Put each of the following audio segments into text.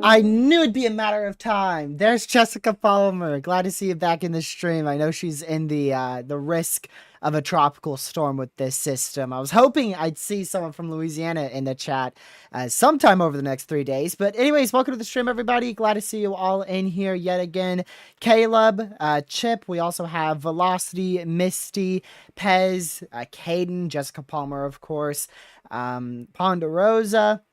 I knew it'd be a matter of time. There's Jessica Palmer. Glad to see you back in the stream. I know she's in the risk of a tropical storm with this system. I was hoping I'd see someone from Louisiana in the chat sometime over the next 3 days. But anyways, welcome to the stream, everybody. Glad to see you all in here yet again. Caleb, Chip. We also have Velocity, Misty, Pez, Caden, Jessica Palmer, of course, Ponderosa.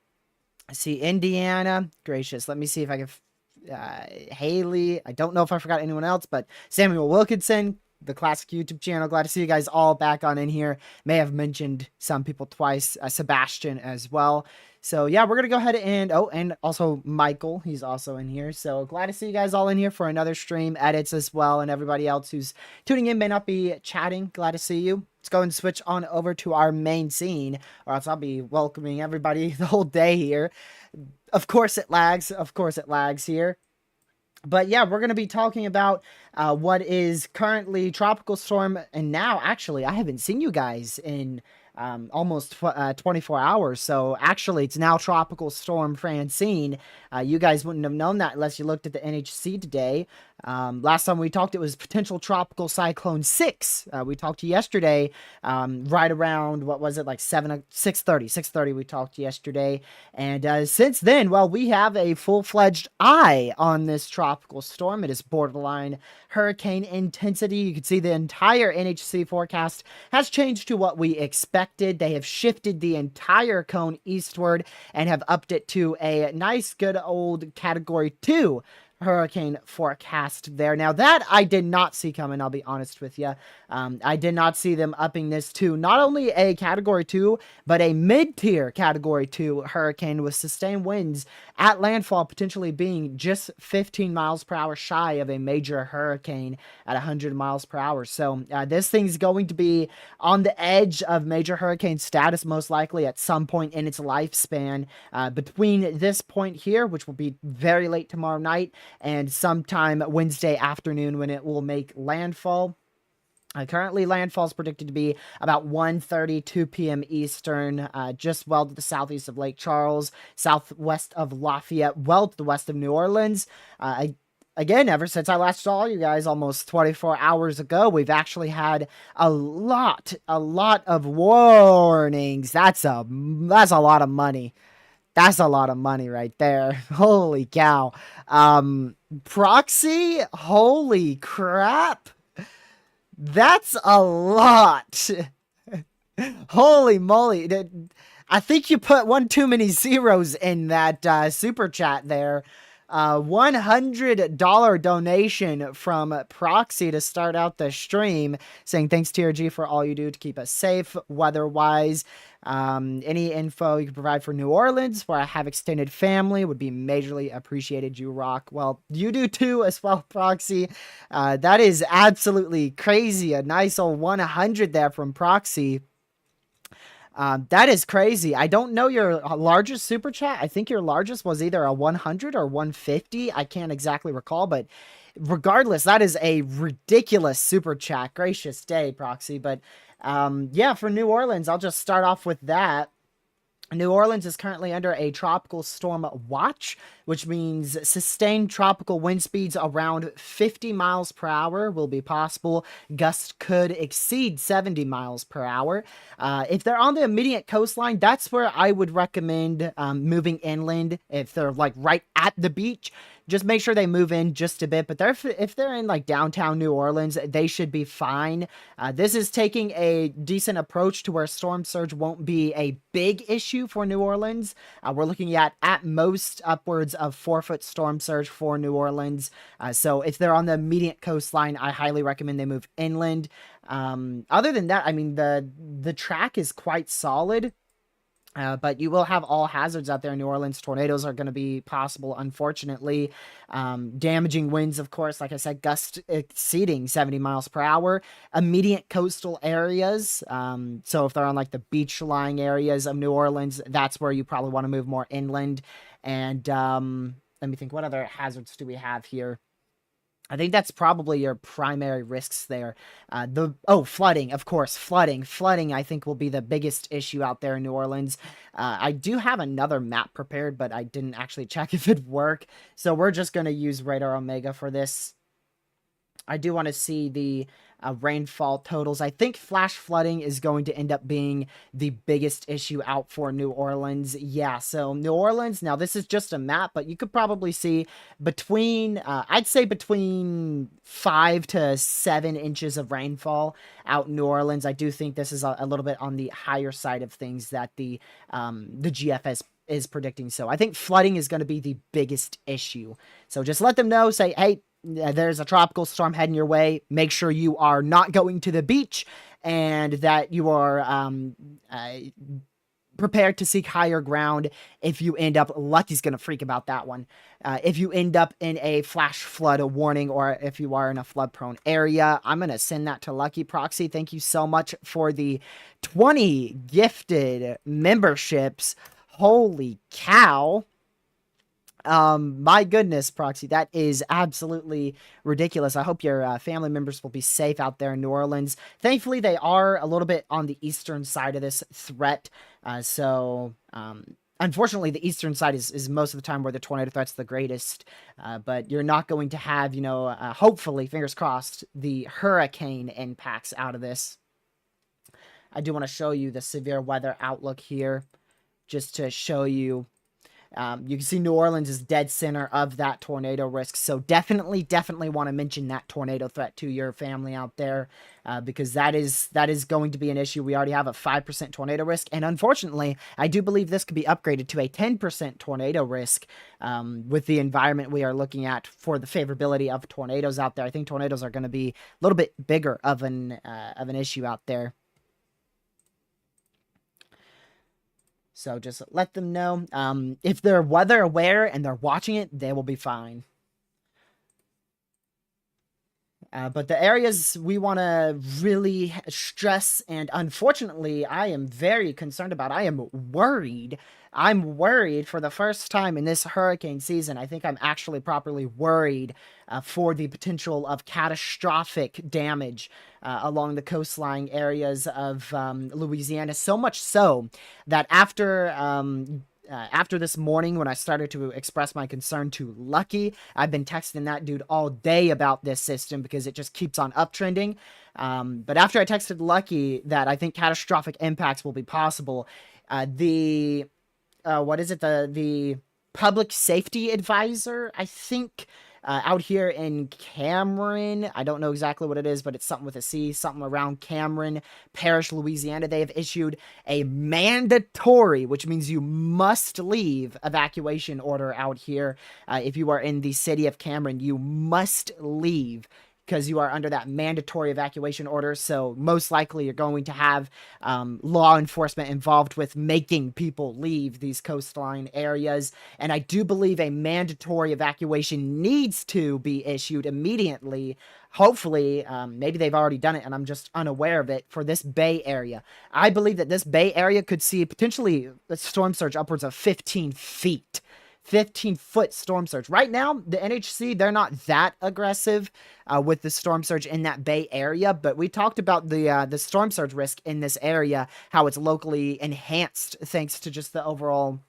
I see Indiana. Gracious. Let me see if I can... Haley. I don't know if I forgot anyone else, but Samuel Wilkinson, the classic YouTube channel. Glad to see you guys all back on in here. May have mentioned some people twice. Sebastian as well. So yeah, we're going to go ahead and... Oh, and also Michael. He's also in here. So glad to see you guys all in here for another stream. Edits as well. And everybody else who's tuning in may not be chatting. Glad to see you. Let's go and switch on over to our main scene, or else I'll be welcoming everybody the whole day here. Of course it lags. Of course it lags here. But yeah, we're going to be talking about what is currently Tropical Storm. And now, actually, I haven't seen you guys in almost 24 hours. So actually, it's now Tropical Storm Francine. You guys wouldn't have known that unless you looked at the NHC today. Last time we talked, it was potential Tropical Cyclone 6. We talked yesterday, right around, what was it, like 6:30 we talked yesterday. And since then, well, we have a full-fledged eye on this tropical storm. It is borderline hurricane intensity. You can see the entire NHC forecast has changed to what we expected. They have shifted the entire cone eastward and have upped it to a nice, good old Category 2 hurricane forecast there. Now that I did not see coming, I'll be honest with you. I did not see them upping this to not only a Category 2, but a mid-tier Category 2 hurricane with sustained winds at landfall potentially being just 15 miles per hour shy of a major hurricane at 100 miles per hour. So this thing's going to be on the edge of major hurricane status most likely at some point in its lifespan between this point here, which will be very late tomorrow night, and sometime Wednesday afternoon when it will make landfall. Currently, landfall is predicted to be about 1:30, 2 p.m. Eastern, just well to the southeast of Lake Charles, southwest of Lafayette, well to the west of New Orleans. Again, ever since I last saw you guys almost 24 hours ago, we've actually had a lot of warnings. That's a lot of money. That's a lot of money right there. Holy cow. Proxy? Holy crap. That's a lot. Holy moly. I think you put one too many zeros in that super chat there. $100 donation from Proxy to start out the stream, saying thanks TRG for all you do to keep us safe weather-wise. Any info you can provide for New Orleans, where I have extended family, would be majorly appreciated. You rock. Well, you do too as well, Proxy. That is absolutely crazy. A nice old 100 there from Proxy. That is crazy. I don't know your largest super chat. I think your largest was either a 100 or 150. I can't exactly recall, but regardless, that is a ridiculous super chat. Gracious day, Proxy. But yeah, for New Orleans, I'll just start off with that. New Orleans is currently under a tropical storm watch, which means sustained tropical wind speeds around 50 miles per hour will be possible. Gusts could exceed 70 miles per hour. If they're on the immediate coastline, that's where I would recommend moving inland. If they're like right at the beach, just make sure they move in just a bit. But if they're in like downtown New Orleans, they should be fine. This is taking a decent approach to where storm surge won't be a big issue for New Orleans. We're looking at most upwards of 4-foot storm surge for New Orleans. So if they're on the immediate coastline, I highly recommend they move inland. Other than that, I mean, the track is quite solid. But you will have all hazards out there in New Orleans. Tornadoes are going to be possible, unfortunately. Damaging winds, of course, like I said, gusts exceeding 70 miles per hour. Immediate coastal areas. So if they're on like the beach-lying areas of New Orleans, that's where you probably want to move more inland. And let me think, what other hazards do we have here? I think that's probably your primary risks there. Flooding, of course, flooding. Flooding, I think, will be the biggest issue out there in New Orleans. I do have another map prepared, but I didn't actually check if it'd work. So we're just going to use Radar Omega for this. I do want to see the rainfall totals. I think flash flooding is going to end up being the biggest issue out for New Orleans. Yeah, so New Orleans, now this is just a map, but you could probably see between, I'd say between 5 to 7 inches of rainfall out in New Orleans. I do think this is a little bit on the higher side of things that the GFS is predicting. So I think flooding is going to be the biggest issue. So just let them know, say, hey, there's a tropical storm heading your way. Make sure you are not going to the beach and that you are prepared to seek higher ground. If you end up, Lucky's going to freak about that one. If you end up in a flash flood warning or if you are in a flood prone area, I'm going to send that to Lucky. Proxy, thank you so much for the 20 gifted memberships. Holy cow. My goodness, Proxy, that is absolutely ridiculous. I hope your family members will be safe out there in New Orleans. Thankfully, they are a little bit on the eastern side of this threat. Unfortunately, the eastern side is most of the time where the tornado threat's the greatest. But you're not going to have, hopefully, fingers crossed, the hurricane impacts out of this. I do want to show you the severe weather outlook here, just to show you. You can see New Orleans is dead center of that tornado risk. So definitely want to mention that tornado threat to your family out there, because that is going to be an issue. We already have a 5% tornado risk. And unfortunately, I do believe this could be upgraded to a 10% tornado risk with the environment we are looking at for the favorability of tornadoes out there. I think tornadoes are going to be a little bit bigger of an issue out there. So just let them know. If they're weather aware and they're watching it, they will be fine. But the areas we want to really stress, and unfortunately, I am very concerned about, I am worried. I'm worried for the first time in this hurricane season. I think I'm actually properly worried for the potential of catastrophic damage along the coastline areas of Louisiana. So much so that after this morning when I started to express my concern to Lucky, I've been texting that dude all day about this system because it just keeps on uptrending. But after I texted Lucky that I think catastrophic impacts will be possible, the public safety advisor, I think, out here in Cameron. I don't know exactly what it is, but it's something with a C, something around Cameron Parish, Louisiana. They have issued a mandatory, which means you must leave, evacuation order out here. If you are in the city of Cameron, you must leave because you are under that mandatory evacuation order. So most likely you're going to have law enforcement involved with making people leave these coastline areas. And I do believe a mandatory evacuation needs to be issued immediately. Hopefully, maybe they've already done it and I'm just unaware of it for this Bay Area. I believe that this Bay Area could see potentially a storm surge upwards of 15 feet. 15-foot storm surge. Right now, the NHC, they're not that aggressive with the storm surge in that Bay Area, but we talked about the storm surge risk in this area, how it's locally enhanced thanks to just the overall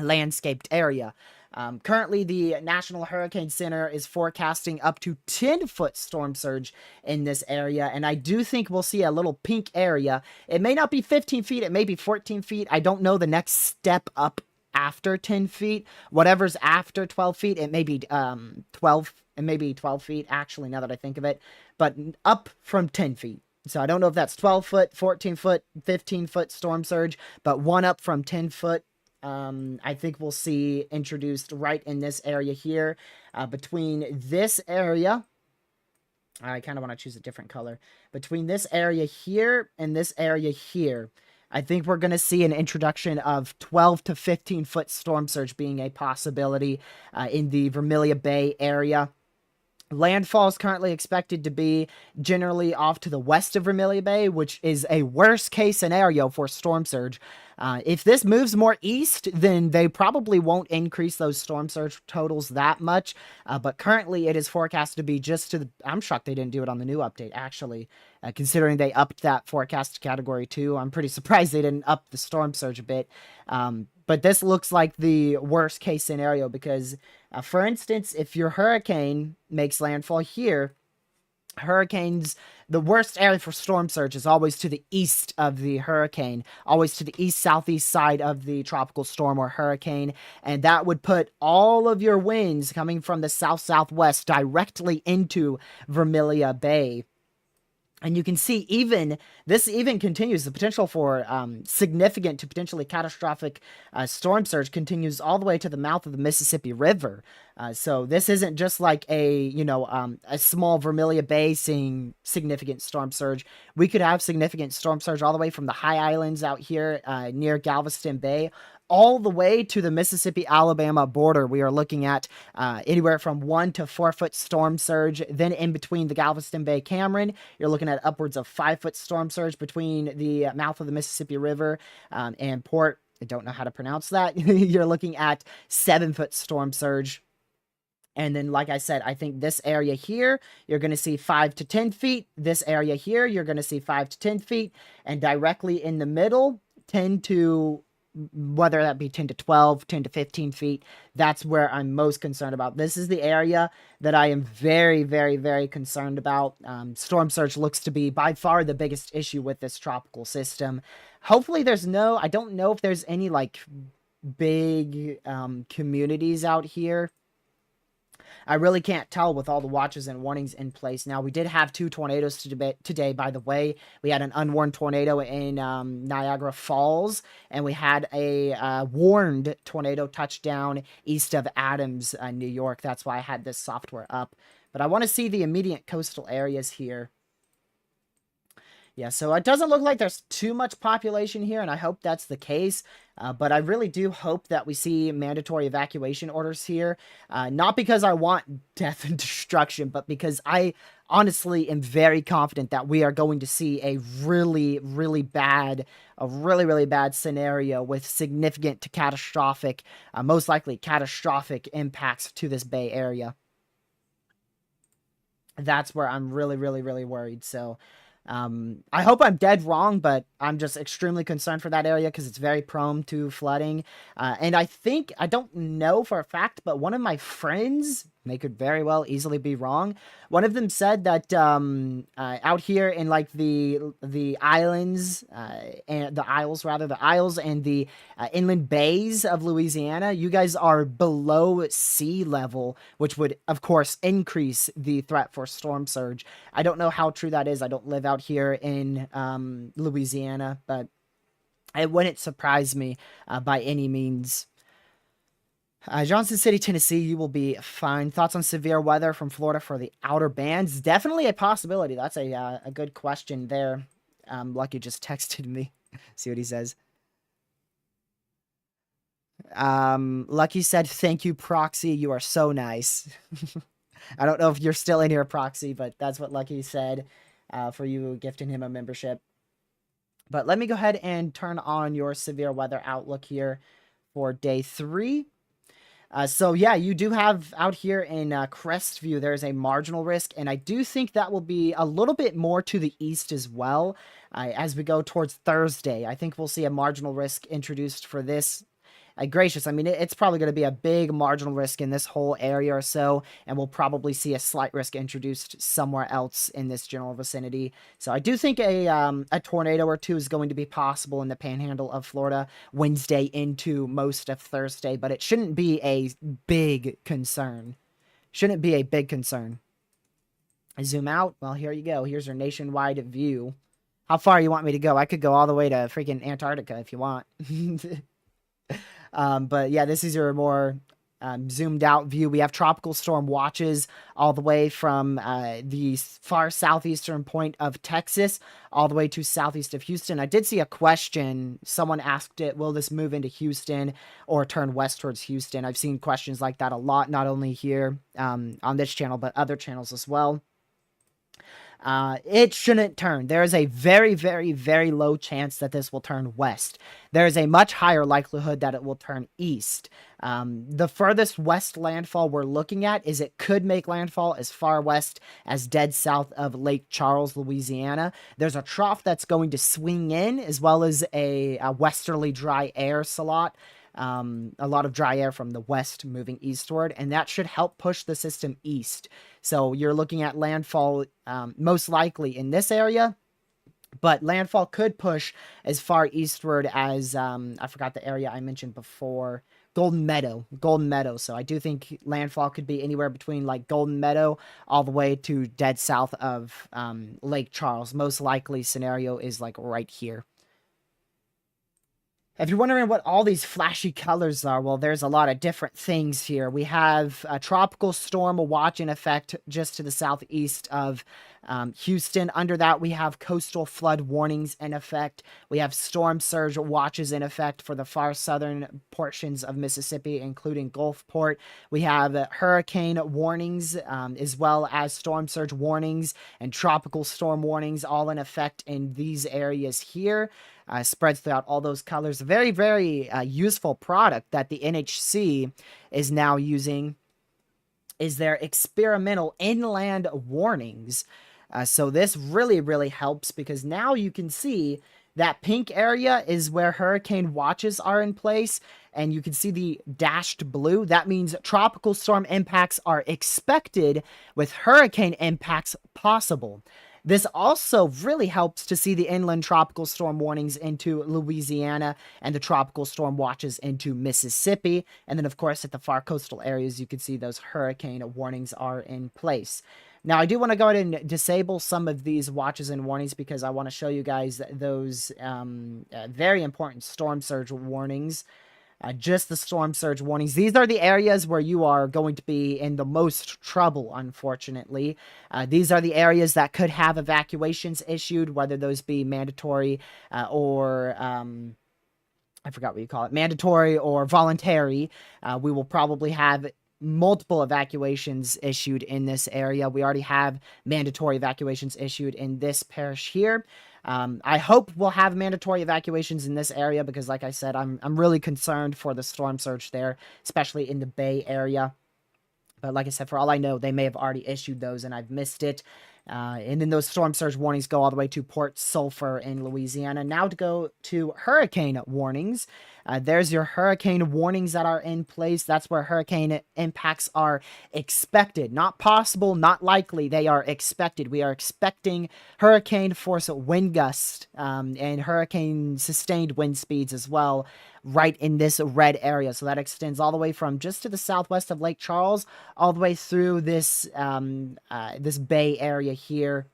landscaped area. Currently, the National Hurricane Center is forecasting up to 10-foot storm surge in this area, and I do think we'll see a little pink area. It may not be 15 feet, it may be 14 feet. I don't know the next step up after 10 feet. Whatever's after 12 feet, it may be 12, it may be 12 feet, actually, now that I think of it, but up from 10 feet. So I don't know if that's 12 foot, 14 foot, 15 foot storm surge, but one up from 10 foot. I think we'll see introduced right in this area here. Between this area, I kind of want to choose a different color. Between this area here and this area here, I think we're going to see an introduction of 12 to 15 foot storm surge being a possibility in the Vermilion Bay area. Landfall is currently expected to be generally off to the west of Vermilion Bay, which is a worst case scenario for storm surge. If this moves more east, then they probably won't increase those storm surge totals that much. But currently it is forecast to be just to the... I'm shocked they didn't do it on the new update, actually. Considering they upped that forecast to category 2. I'm pretty surprised they didn't up the storm surge a bit. But this looks like the worst case scenario because, for instance, if your hurricane makes landfall here, hurricanes, the worst area for storm surge is always to the east of the hurricane, always to the east southeast side of the tropical storm or hurricane, and that would put all of your winds coming from the south southwest directly into Vermilion Bay. And you can see this even continues. The potential for significant to potentially catastrophic storm surge continues all the way to the mouth of the Mississippi River. So this isn't just like a small Vermilion Bay seeing significant storm surge. We could have significant storm surge all the way from the high islands out here near Galveston Bay all the way to the Mississippi-Alabama border. We are looking at anywhere from 1 to 4 foot storm surge. Then in between the Galveston Bay Cameron, you're looking at upwards of 5 foot storm surge between the mouth of the Mississippi River and Port. I don't know how to pronounce that. You're looking at 7 foot storm surge. And then, like I said, I think this area here, you're going to see 5 to 10 feet. This area here, you're going to see 5 to 10 feet. And directly in the middle, 10 to... whether that be 10 to 12, 10 to 15 feet, that's where I'm most concerned about. This is the area that I am very, very, very concerned about. Storm surge looks to be by far the biggest issue with this tropical system. Hopefully I don't know if there's any like big communities out here. I really can't tell with all the watches and warnings in place. Now, we did have 2 tornadoes today, by the way. We had an unwarned tornado in Niagara Falls, and we had a warned tornado touchdown east of Adams, New York. That's why I had this software up. But I want to see the immediate coastal areas here. Yeah, so it doesn't look like there's too much population here, and I hope that's the case. But I really do hope that we see mandatory evacuation orders here. Not because I want death and destruction, but because I honestly am very confident that we are going to see a really, really bad scenario with significant to catastrophic, most likely catastrophic impacts to this Bay Area. That's where I'm really, really, really worried. So... I hope I'm dead wrong, but I'm just extremely concerned for that area because it's very prone to flooding. And I don't know for a fact, but one of my friends They could very well easily be wrong. One of them said that out here in like the islands and the isles rather the isles and the inland bays of Louisiana, you guys are below sea level, which would of course increase the threat for storm surge. I don't know how true that is. I don't live out here in Louisiana, but it wouldn't surprise me by any means. Johnson City, Tennessee, you will be fine. Thoughts on severe weather from Florida for the outer bands? Definitely a possibility. That's a good question there. Lucky just texted me. See what he says. Lucky said, "Thank you, Proxy. You are so nice." I don't know if you're still in here, Proxy, but that's what Lucky said for you gifting him a membership. But let me go ahead and turn on your severe weather outlook here for day 3. So yeah, you do have out here in Crestview, there's a marginal risk, and I do think that will be a little bit more to the east as well as we go towards Thursday. I think we'll see a marginal risk introduced for this. Gracious, I mean, it's probably going to be a big marginal risk in this whole area or so, and we'll probably see a slight risk introduced somewhere else in this general vicinity. So I do think a tornado or two is going to be possible in the panhandle of Florida Wednesday into most of Thursday, but it shouldn't be a big concern. Shouldn't be a big concern. I zoom out. Well, here you go. Here's your nationwide view. How far you want me to go? I could go all the way to freaking Antarctica if you want. But yeah, this is your more zoomed out view. We have tropical storm watches all the way from the far southeastern point of Texas all the way to southeast of Houston. I did see a question. Someone asked it, will this move into Houston or turn west towards Houston? I've seen questions like that a lot, not only here on this channel, but other channels as well. It shouldn't turn. There is a very, very, very low chance that this will turn west. There is a much higher likelihood that it will turn east. The furthest west landfall we're looking at is it could make landfall as far west as dead south of Lake Charles, Louisiana. There's a trough that's going to swing in, as well as a westerly dry air slot. A lot of dry air from the west moving eastward, and that should help push the system east. So you're looking at landfall most likely in this area, but landfall could push as far eastward as, I forgot the area I mentioned before, Golden Meadow. So I do think landfall could be anywhere between like Golden Meadow all the way to dead south of Lake Charles. Most likely scenario is like right here. If you're wondering what all these flashy colors are, well, there's a lot of different things here. We have a tropical storm watch in effect just to the southeast of Houston. Under that, we have coastal flood warnings in effect. We have storm surge watches in effect for the far southern portions of Mississippi, including Gulfport. We have hurricane warnings, as well as storm surge warnings and tropical storm warnings, all in effect in these areas here. Spreads throughout all those colors. Very, very useful product that the NHC is now using is their experimental inland warnings. So this really, really helps because now you can see that pink area is where hurricane watches are in place, and you can see the dashed blue. That means tropical storm impacts are expected with hurricane impacts possible. This also really helps to see the inland tropical storm warnings into Louisiana and the tropical storm watches into Mississippi. And then, of course, at the far coastal areas, you can see those hurricane warnings are in place. Now, I do want to go ahead and disable some of these watches and warnings because I want to show you guys those very important storm surge warnings. Just the storm surge warnings. These are the areas where you are going to be in the most trouble, unfortunately. These are the areas that could have evacuations issued, whether those be mandatory or I forgot what you call it, mandatory or voluntary. We will probably have multiple evacuations issued in this area. We already have mandatory evacuations issued in this parish here. I hope we'll have mandatory evacuations in this area because, like I said, I'm really concerned for the storm surge there, especially in the Bay Area. But like I said, for all I know, they may have already issued those and I've missed it. And then those storm surge warnings go all the way to Port Sulphur in Louisiana. Now to go to hurricane warnings. There's your hurricane warnings that are in place. That's where hurricane impacts are expected. Not possible, not likely. They are expected. We are expecting hurricane force wind gust and hurricane sustained wind speeds as well, right in this red area. So that extends all the way from just to the southwest of Lake Charles, all the way through this this bay area here,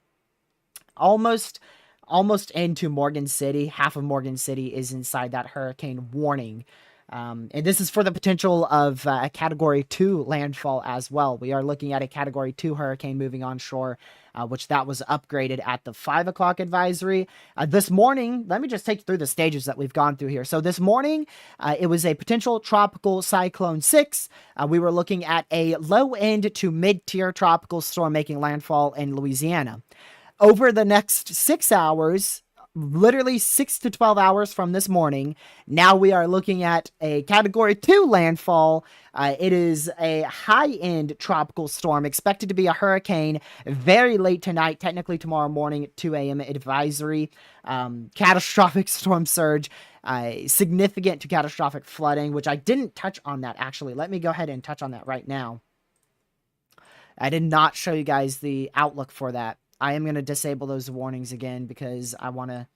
almost into Morgan City. Half of Morgan City is inside that hurricane warning. And this is for the potential of a Category 2 landfall as well. We are looking at a Category 2 hurricane moving onshore, which that was upgraded at the 5 o'clock advisory. This morning, let me just take you through the stages that we've gone through here. So this morning, it was a potential tropical cyclone 6. We were looking at a low-end to mid-tier tropical storm making landfall in Louisiana. Over the next 6 hours, literally 6 to 12 hours from this morning, now we are looking at a Category 2 landfall. It is a high-end tropical storm, expected to be a hurricane very late tonight, technically tomorrow morning at 2 a.m. advisory. Catastrophic storm surge, significant to catastrophic flooding, which I didn't touch on that, actually. Let me go ahead and touch on that right now. I did not show you guys the outlook for that. I am going to disable those warnings again because I want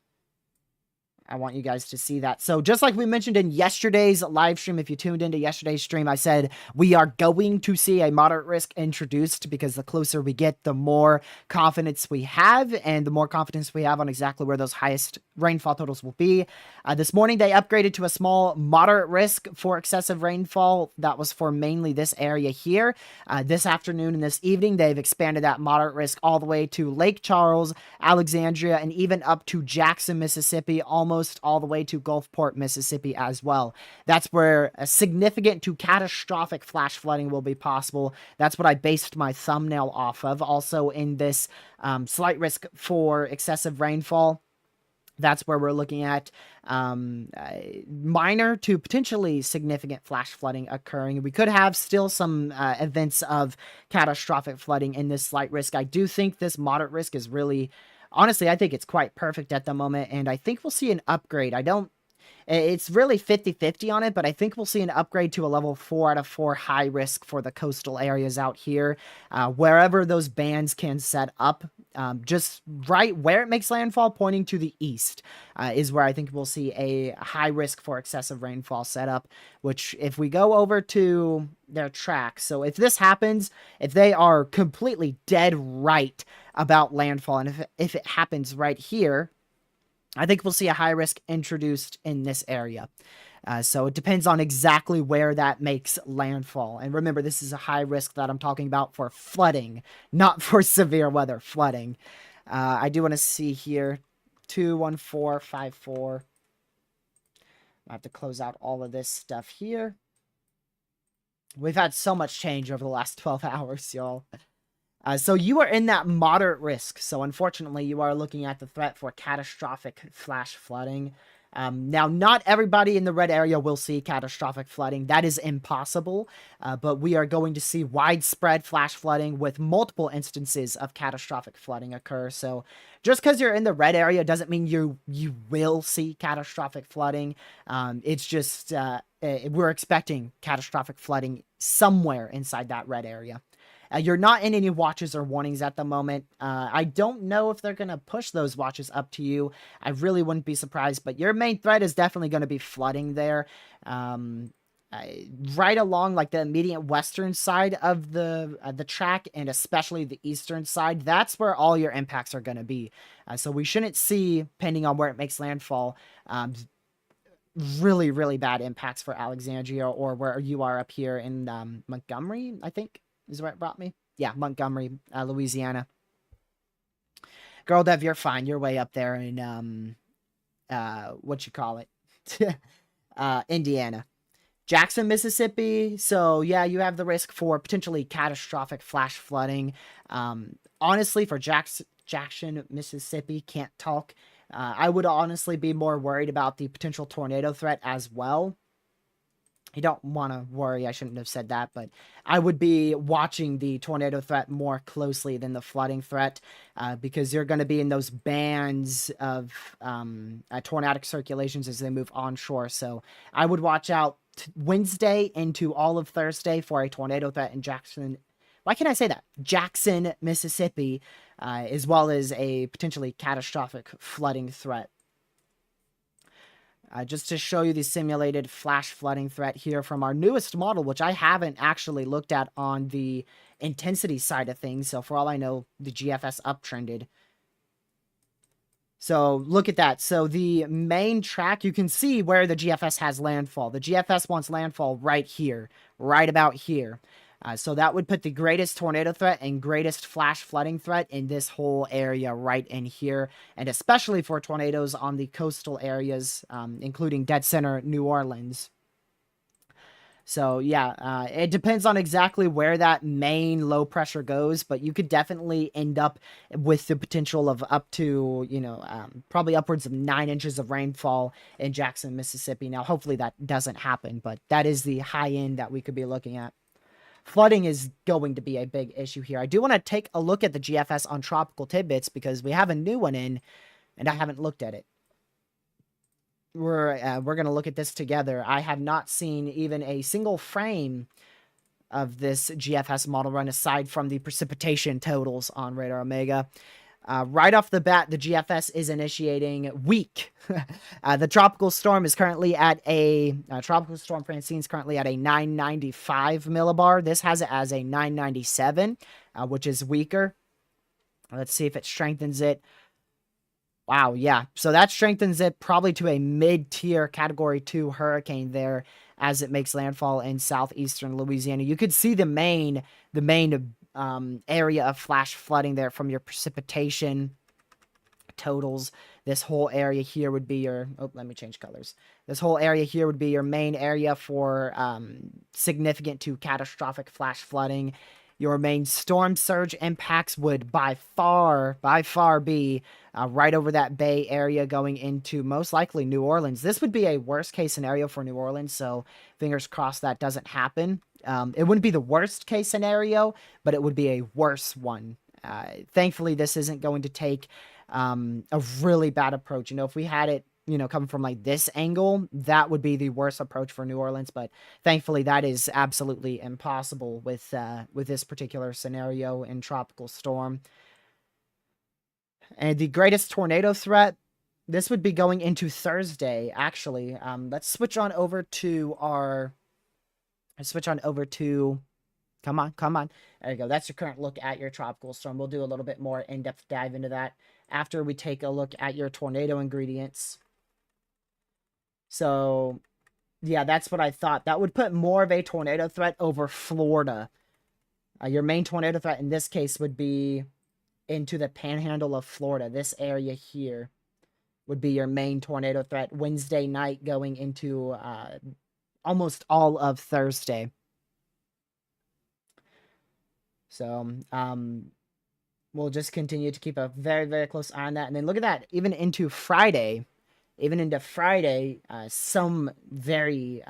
you guys to see that. So just like we mentioned in yesterday's live stream, if you tuned into yesterday's stream, I said we are going to see a moderate risk introduced because the closer we get, the more confidence we have, and the more confidence we have on exactly where those highest rainfall totals will be. This morning, they upgraded to a small moderate risk for excessive rainfall. That was for mainly this area here. This afternoon and this evening, they've expanded that moderate risk all the way to Lake Charles, Alexandria, and even up to Jackson, Mississippi, almost all the way to Gulfport, Mississippi as well. That's where a significant to catastrophic flash flooding will be possible. That's what I based my thumbnail off of. Also in this slight risk for excessive rainfall, that's where we're looking at minor to potentially significant flash flooding occurring. We could have still some events of catastrophic flooding in this slight risk. I do think this moderate risk is really, honestly, I think it's quite perfect at the moment, and I think we'll see an upgrade. It's really 50-50 on it, but I think we'll see an upgrade to a level 4 out of 4 high risk for the coastal areas out here. Wherever those bands can set up, just right where it makes landfall, pointing to the east, is where I think we'll see a high risk for excessive rainfall setup, which if we go over to their track, so if this happens, if they are completely dead right about landfall, and if it happens right here, I think we'll see a high risk introduced in this area. So it depends on exactly where that makes landfall. And remember, this is a high risk that I'm talking about for flooding, not for severe weather, flooding. I do want to see here, 21454. I have to close out all of this stuff here. We've had so much change over the last 12 hours, y'all. So you are in that moderate risk. So unfortunately, you are looking at the threat for catastrophic flash flooding. Now, not everybody in the red area will see catastrophic flooding. That is impossible. But we are going to see widespread flash flooding with multiple instances of catastrophic flooding occur. So just because you're in the red area doesn't mean you will see catastrophic flooding. It's just we're expecting catastrophic flooding somewhere inside that red area. You're not in any watches or warnings at the moment. I don't know if they're going to push those watches up to you. I really wouldn't be surprised, but your main threat is definitely going to be flooding there. Right along like the immediate western side of the track, and especially the eastern side. That's where all your impacts are going to be. So we shouldn't see, depending on where it makes landfall, really, really bad impacts for Alexandria or where you are up here in Montgomery, I think. Is where it brought me? Yeah, Montgomery, Louisiana. Girl Dev, you're fine. You're way up there in, what you call it? Indiana. Jackson, Mississippi. So, yeah, you have the risk for potentially catastrophic flash flooding. Honestly, for Jackson, Mississippi, can't talk. I would honestly be more worried about the potential tornado threat as well. You don't want to worry. I shouldn't have said that, but I would be watching the tornado threat more closely than the flooding threat, because you're going to be in those bands of tornadic circulations as they move onshore. So I would watch out Wednesday into all of Thursday for a tornado threat in Jackson. Why can't I say that? Jackson, Mississippi, as well as a potentially catastrophic flooding threat. Just to show you the simulated flash flooding threat here from our newest model, which I haven't actually looked at on the intensity side of things. So for all I know, the GFS uptrended. So look at that. So the main track, you can see where the GFS has landfall. The GFS wants landfall right here, right about here. So that would put the greatest tornado threat and greatest flash flooding threat in this whole area right in here. And especially for tornadoes on the coastal areas, including dead center New Orleans. So yeah, it depends on exactly where that main low pressure goes, but you could definitely end up with the potential of up to, probably upwards of 9 inches of rainfall in Jackson, Mississippi. Now, hopefully that doesn't happen, but that is the high end that we could be looking at. Flooding is going to be a big issue here. I do want to take a look at the GFS on Tropical Tidbits because we have a new one in, and I haven't looked at it. We're going to look at this together. I have not seen even a single frame of this GFS model run aside from the precipitation totals on Radar Omega. Right off the bat, the GFS is initiating weak. The tropical storm is currently at Tropical Storm Francine is currently at a 995 millibar. This has it as a 997, which is weaker. Let's see if it strengthens it. Wow, yeah. So that strengthens it probably to a mid-tier Category 2 hurricane there as it makes landfall in southeastern Louisiana. You could see the main area of flash flooding there from your precipitation totals. This whole area here would be your, let me change colors. This whole area here would be your main area for significant to catastrophic flash flooding. Your main storm surge impacts would by far be right over that Bay area going into most likely New Orleans. This would be a worst case scenario for New Orleans, so fingers crossed that doesn't happen. It wouldn't be the worst case scenario, but it would be a worse one. Thankfully, this isn't going to take a really bad approach. If we had it, coming from like this angle, that would be the worst approach for New Orleans. But thankfully, that is absolutely impossible with this particular scenario in tropical storm. And the greatest tornado threat, this would be going into Thursday. Actually, let's switch on over to our. Let's switch on over to. Come on. There you go. That's your current look at your tropical storm. We'll do a little bit more in-depth dive into that after we take a look at your tornado ingredients. So, yeah, that's what I thought. That would put more of a tornado threat over Florida. Your main tornado threat in this case would be into the panhandle of Florida. This area here would be your main tornado threat Wednesday night going into almost all of Thursday. So, we'll just continue to keep a very, very close eye on that. And then look at that, even into Friday, some very,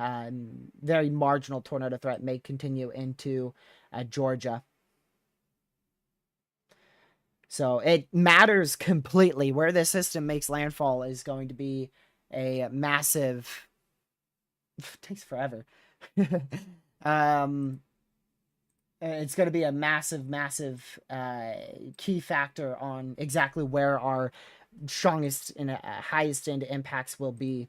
very marginal tornado threat may continue into Georgia. So it matters completely. Where this system makes landfall is going to be a massive... It takes forever. It's going to be a massive key factor on exactly where our strongest and highest end impacts will be,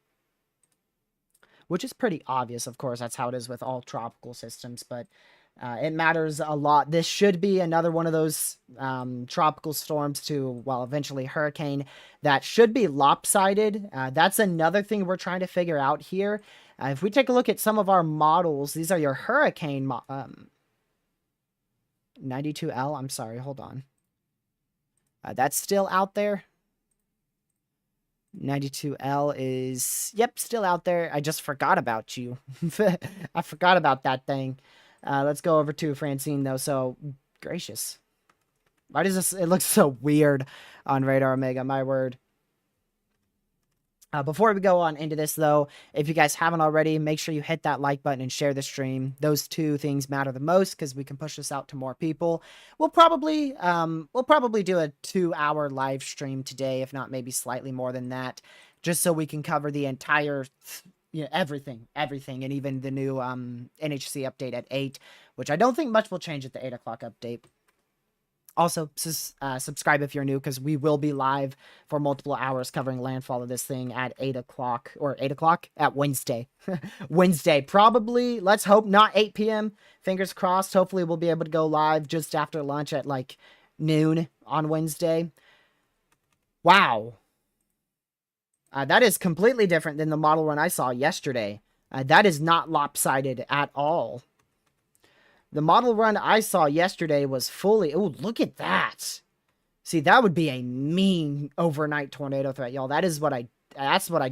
which is pretty obvious. Of course, that's how it is with all tropical systems, but it matters a lot. This should be another one of those tropical storms to, well, eventually hurricane that should be lopsided. That's another thing we're trying to figure out here. If we take a look at some of our models, these are your hurricane 92L, I'm sorry, hold on. That's still out there. 92L is, yep, still out there. I just forgot about you. I forgot about that thing. Let's go over to Francine, though. So, gracious. Why does this, it looks so weird on Radar Omega, my word. Before we go on into this, though, if you guys haven't already, make sure you hit that like button and share the stream. Those two things matter the most because we can push this out to more people. We'll probably do a 2-hour live stream today, if not maybe slightly more than that, just so we can cover the entire, everything, and even the new NHC update at 8, which I don't think much will change at the 8 o'clock update. Also, subscribe if you're new, because we will be live for multiple hours covering landfall of this thing at 8 o'clock, or 8 o'clock at Wednesday. Wednesday, probably, let's hope not 8 p.m. Fingers crossed. Hopefully we'll be able to go live just after lunch at like noon on Wednesday. Wow. That is completely different than the model run I saw yesterday. That is not lopsided at all. The model run I saw yesterday was fully... Oh, look at that. See, that would be a mean overnight tornado threat, y'all. That's what I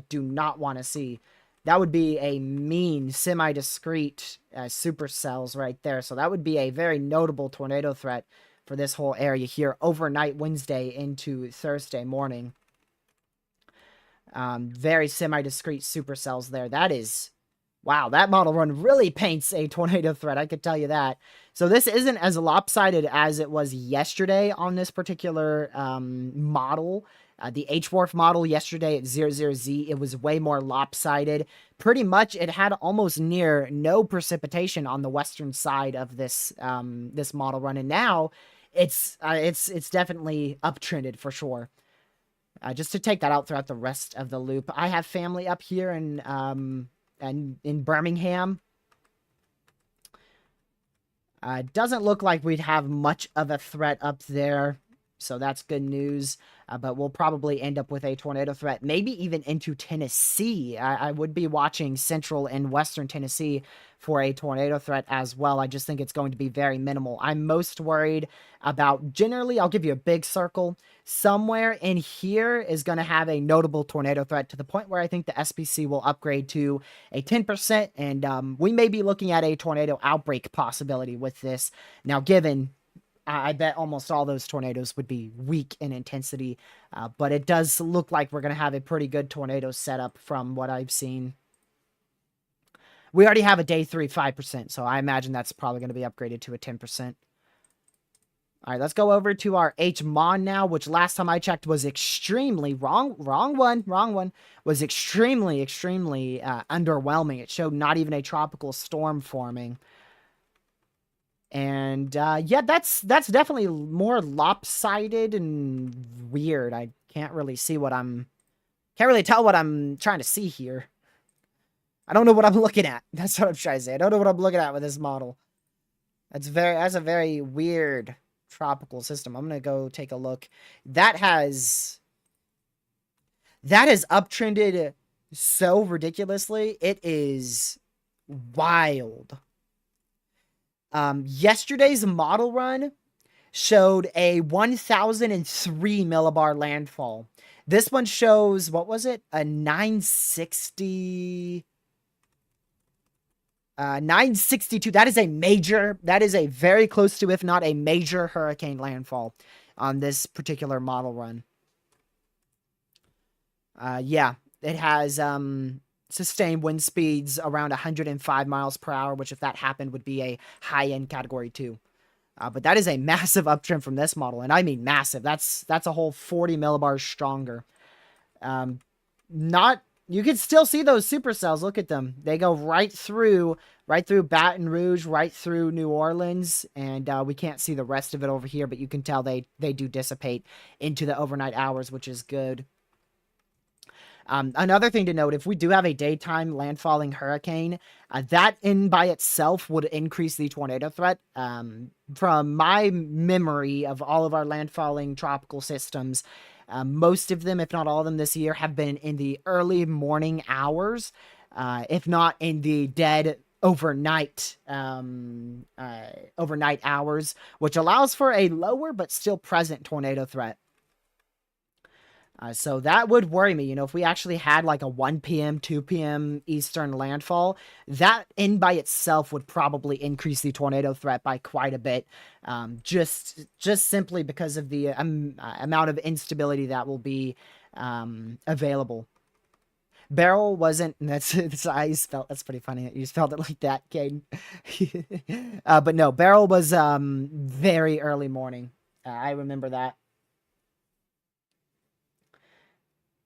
do not want to see. That would be a mean semi-discrete supercells right there. So that would be a very notable tornado threat for this whole area here overnight Wednesday into Thursday morning. Very semi-discrete supercells there. That is... Wow, that model run really paints a tornado threat, I could tell you that. So this isn't as lopsided as it was yesterday on this particular model. The H-Wharf model yesterday at 00Z, it was way more lopsided. Pretty much, it had almost near no precipitation on the western side of this this model run, and now it's definitely uptrended for sure. Just to take that out throughout the rest of the loop, I have family up here and in Birmingham. Doesn't look like we'd have much of a threat up there, so that's good news. But we'll probably end up with a tornado threat, maybe even into Tennessee. I would be watching central and western Tennessee for a tornado threat as well. I just think it's going to be very minimal. I'm most worried about, generally, I'll give you a big circle. Somewhere in here is going to have a notable tornado threat to the point where I think the SPC will upgrade to a 10%, and we may be looking at a tornado outbreak possibility with this. Now, given... I bet almost all those tornadoes would be weak in intensity, but it does look like we're going to have a pretty good tornado setup from what I've seen. We already have a day 3 5%, so I imagine that's probably going to be upgraded to a 10%. All right, let's go over to our HMON now, which last time I checked was extremely wrong one, was extremely underwhelming. It showed not even a tropical storm forming. And, yeah, that's definitely more lopsided and weird. I can't really see can't really tell what I'm trying to see here. I don't know what I'm looking at. That's what I'm trying to say. I don't know what I'm looking at with this model. That's a very weird tropical system. I'm going to go take a look. That has uptrended so ridiculously. It is wild. Yesterday's model run showed a 1003 millibar landfall. This one shows, what was it? A 960... 962. That is a very close to, if not a major hurricane landfall on this particular model run. Yeah, it has, sustained wind speeds around 105 miles per hour, which if that happened would be a high-end category 2. But that is a massive uptrend from this model, and I mean massive. That's a whole 40 millibars stronger. You can still see those supercells. Look at them. They go right through Baton Rouge, right through New Orleans, and we can't see the rest of it over here, but you can tell they do dissipate into the overnight hours, which is good. Another thing to note, if we do have a daytime landfalling hurricane, that in by itself would increase the tornado threat. From my memory of all of our landfalling tropical systems, most of them, if not all of them this year, have been in the early morning hours, if not in the dead overnight hours, which allows for a lower but still present tornado threat. So that would worry me, if we actually had like a 1 p.m., 2 p.m. Eastern landfall, that in by itself would probably increase the tornado threat by quite a bit, just simply because of the amount of instability that will be available. Beryl wasn't, and that's I spelled, that's pretty funny that you spelled it like that, Caden. But no, Beryl was very early morning. I remember that.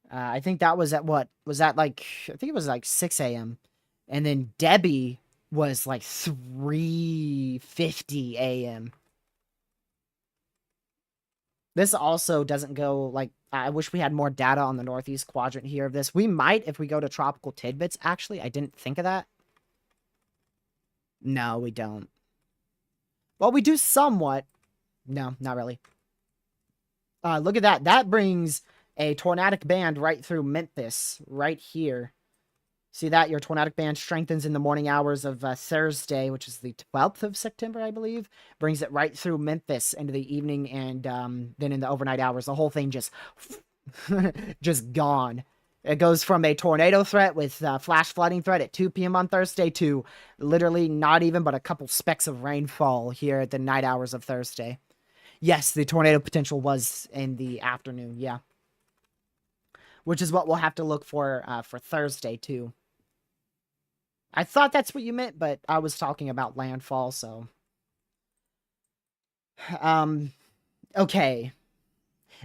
I think that was at what? Was that like, I think it was like 6 a.m. And then Debbie was like 3:50 a.m. This also doesn't go like, I wish we had more data on the northeast quadrant here of this. We might if we go to tropical tidbits, actually. I didn't think of that. No, we don't. Well, we do somewhat. No, not really. Look at that. That brings a tornadic band right through Memphis, right here. See that? Your tornadic band strengthens in the morning hours of Thursday, which is the 12th of September, I believe. Brings it right through Memphis into the evening, and then in the overnight hours, the whole thing just, just gone. It goes from a tornado threat with flash flooding threat at 2 p.m. on Thursday to literally not even but a couple specks of rainfall here at the night hours of Thursday. Yes, the tornado potential was in the afternoon, yeah. Which is what we'll have to look for Thursday, too. I thought that's what you meant, but I was talking about landfall, so. Okay.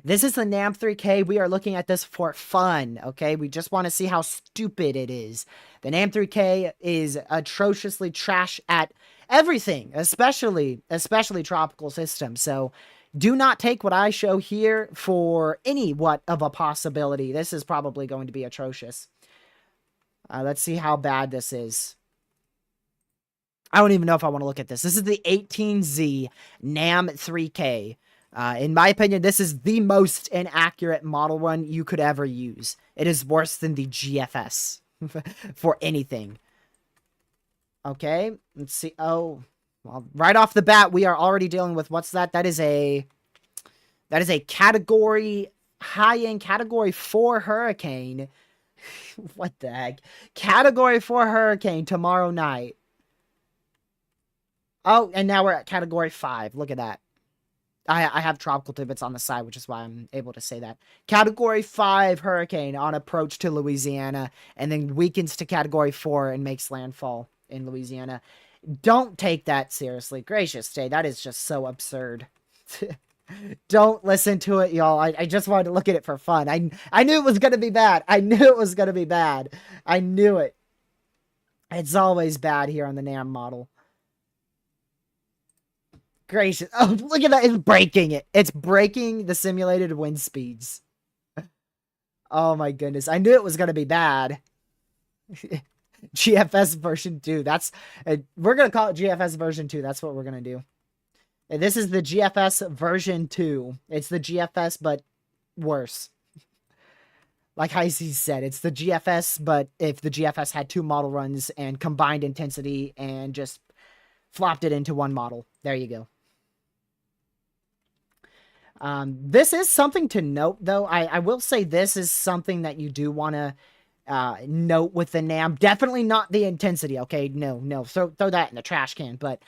This is the NAM 3K. We are looking at this for fun, okay? We just want to see how stupid it is. The NAM 3K is atrociously trash at everything, especially tropical systems. So do not take what I show here for any what of a possibility. This is probably going to be atrocious. Let's see how bad this is. I don't even know if I want to look at this. This is the 18Z NAM 3K. In my opinion, this is the most inaccurate model run you could ever use. It is worse than the GFS for anything. Okay, let's see. Oh, well, right off the bat, we are already dealing with, what's that? That is a category, high-end category 4 hurricane. What the heck? Category 4 hurricane tomorrow night. Oh, and now we're at category 5. Look at that. I have tropical tidbits on the side, which is why I'm able to say that. Category 5 hurricane on approach to Louisiana, and then weakens to category 4 and makes landfall in Louisiana. Don't take that seriously. Gracious day, that is just so absurd. Don't listen to it, y'all. I just wanted to look at it for fun. I knew it was going to be bad. I knew it was going to be bad. I knew it. It's always bad here on the NAM model. Gracious. Oh, look at that. It's breaking it. It's breaking the simulated wind speeds. Oh my goodness. I knew it was going to be bad. GFS version 2. We're going to call it GFS version 2. That's what we're going to do. And this is the GFS version 2. It's the GFS, but worse. Like Heisey said, it's the GFS, but if the GFS had 2 model runs and combined intensity and just flopped it into one model. There you go. This is something to note, though. I will say this is something that you do want to note with the NAM. Definitely not the intensity, okay? No. Throw that in the trash can. But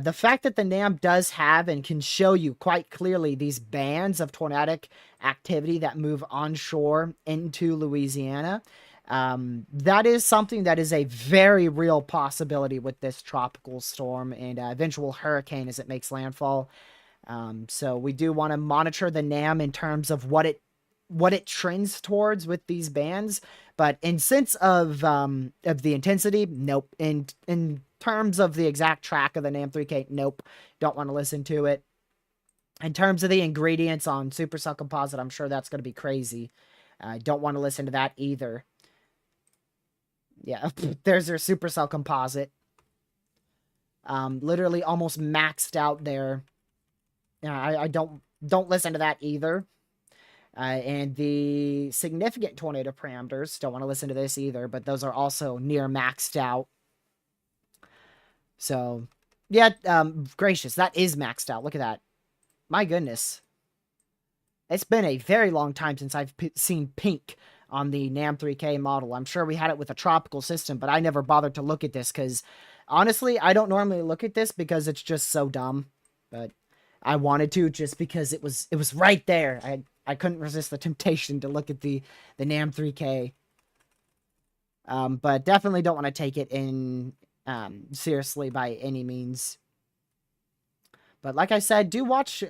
the fact that the NAM does have and can show you quite clearly these bands of tornadic activity that move onshore into Louisiana, that is something that is a very real possibility with this tropical storm and eventual hurricane as it makes landfall. So we do want to monitor the NAM in terms of what it trends towards with these bands, but in sense of the intensity, nope. In terms of the exact track of the NAM 3K, nope. Don't want to listen to it. In terms of the ingredients on supercell composite, I'm sure that's going to be crazy. Don't want to listen to that either. Yeah, there's their supercell composite. Literally almost maxed out there. I don't listen to that either. And the significant tornado parameters, don't want to listen to this either, but those are also near maxed out. So, yeah, gracious, that is maxed out. Look at that. My goodness. It's been a very long time since I've seen pink on the NAM 3K model. I'm sure we had it with a tropical system, but I never bothered to look at this because, honestly, I don't normally look at this because it's just so dumb. But I wanted to just because it was right there. I couldn't resist the temptation to look at the NAM 3K. But definitely don't want to take it in seriously by any means. But like I said, do watch the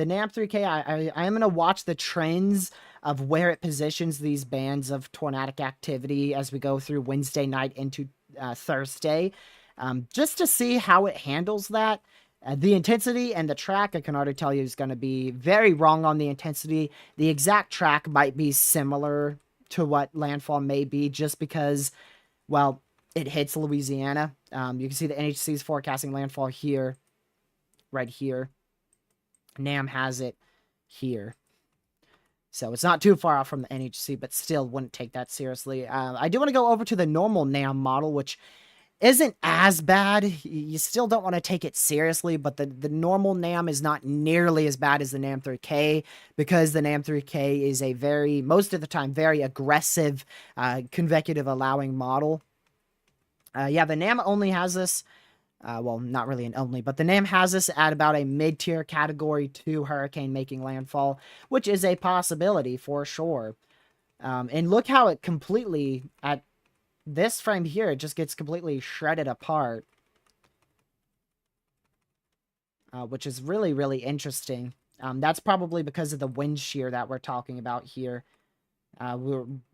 NAM 3K. I am going to watch the trends of where it positions these bands of tornadic activity as we go through Wednesday night into Thursday, just to see how it handles that. The intensity and the track, I can already tell you, is going to be very wrong on the intensity. The exact track might be similar to what landfall may be, just because, well, it hits Louisiana. You can see the NHC is forecasting landfall here, right here. NAM has it here. So it's not too far off from the NHC, but still wouldn't take that seriously. I do want to go over to the normal NAM model, which isn't as bad. You still don't want to take it seriously, but the normal NAM is not nearly as bad as the NAM 3K, because the NAM 3K is a very, most of the time, very aggressive, convecutive allowing model. Yeah, the NAM only has this. Well, not really an only, but the NAM has us at about a mid-tier Category 2 hurricane making landfall, which is a possibility for sure. And look how it completely, at this frame here, it just gets completely shredded apart. Which is really, really interesting. That's probably because of the wind shear that we're talking about here.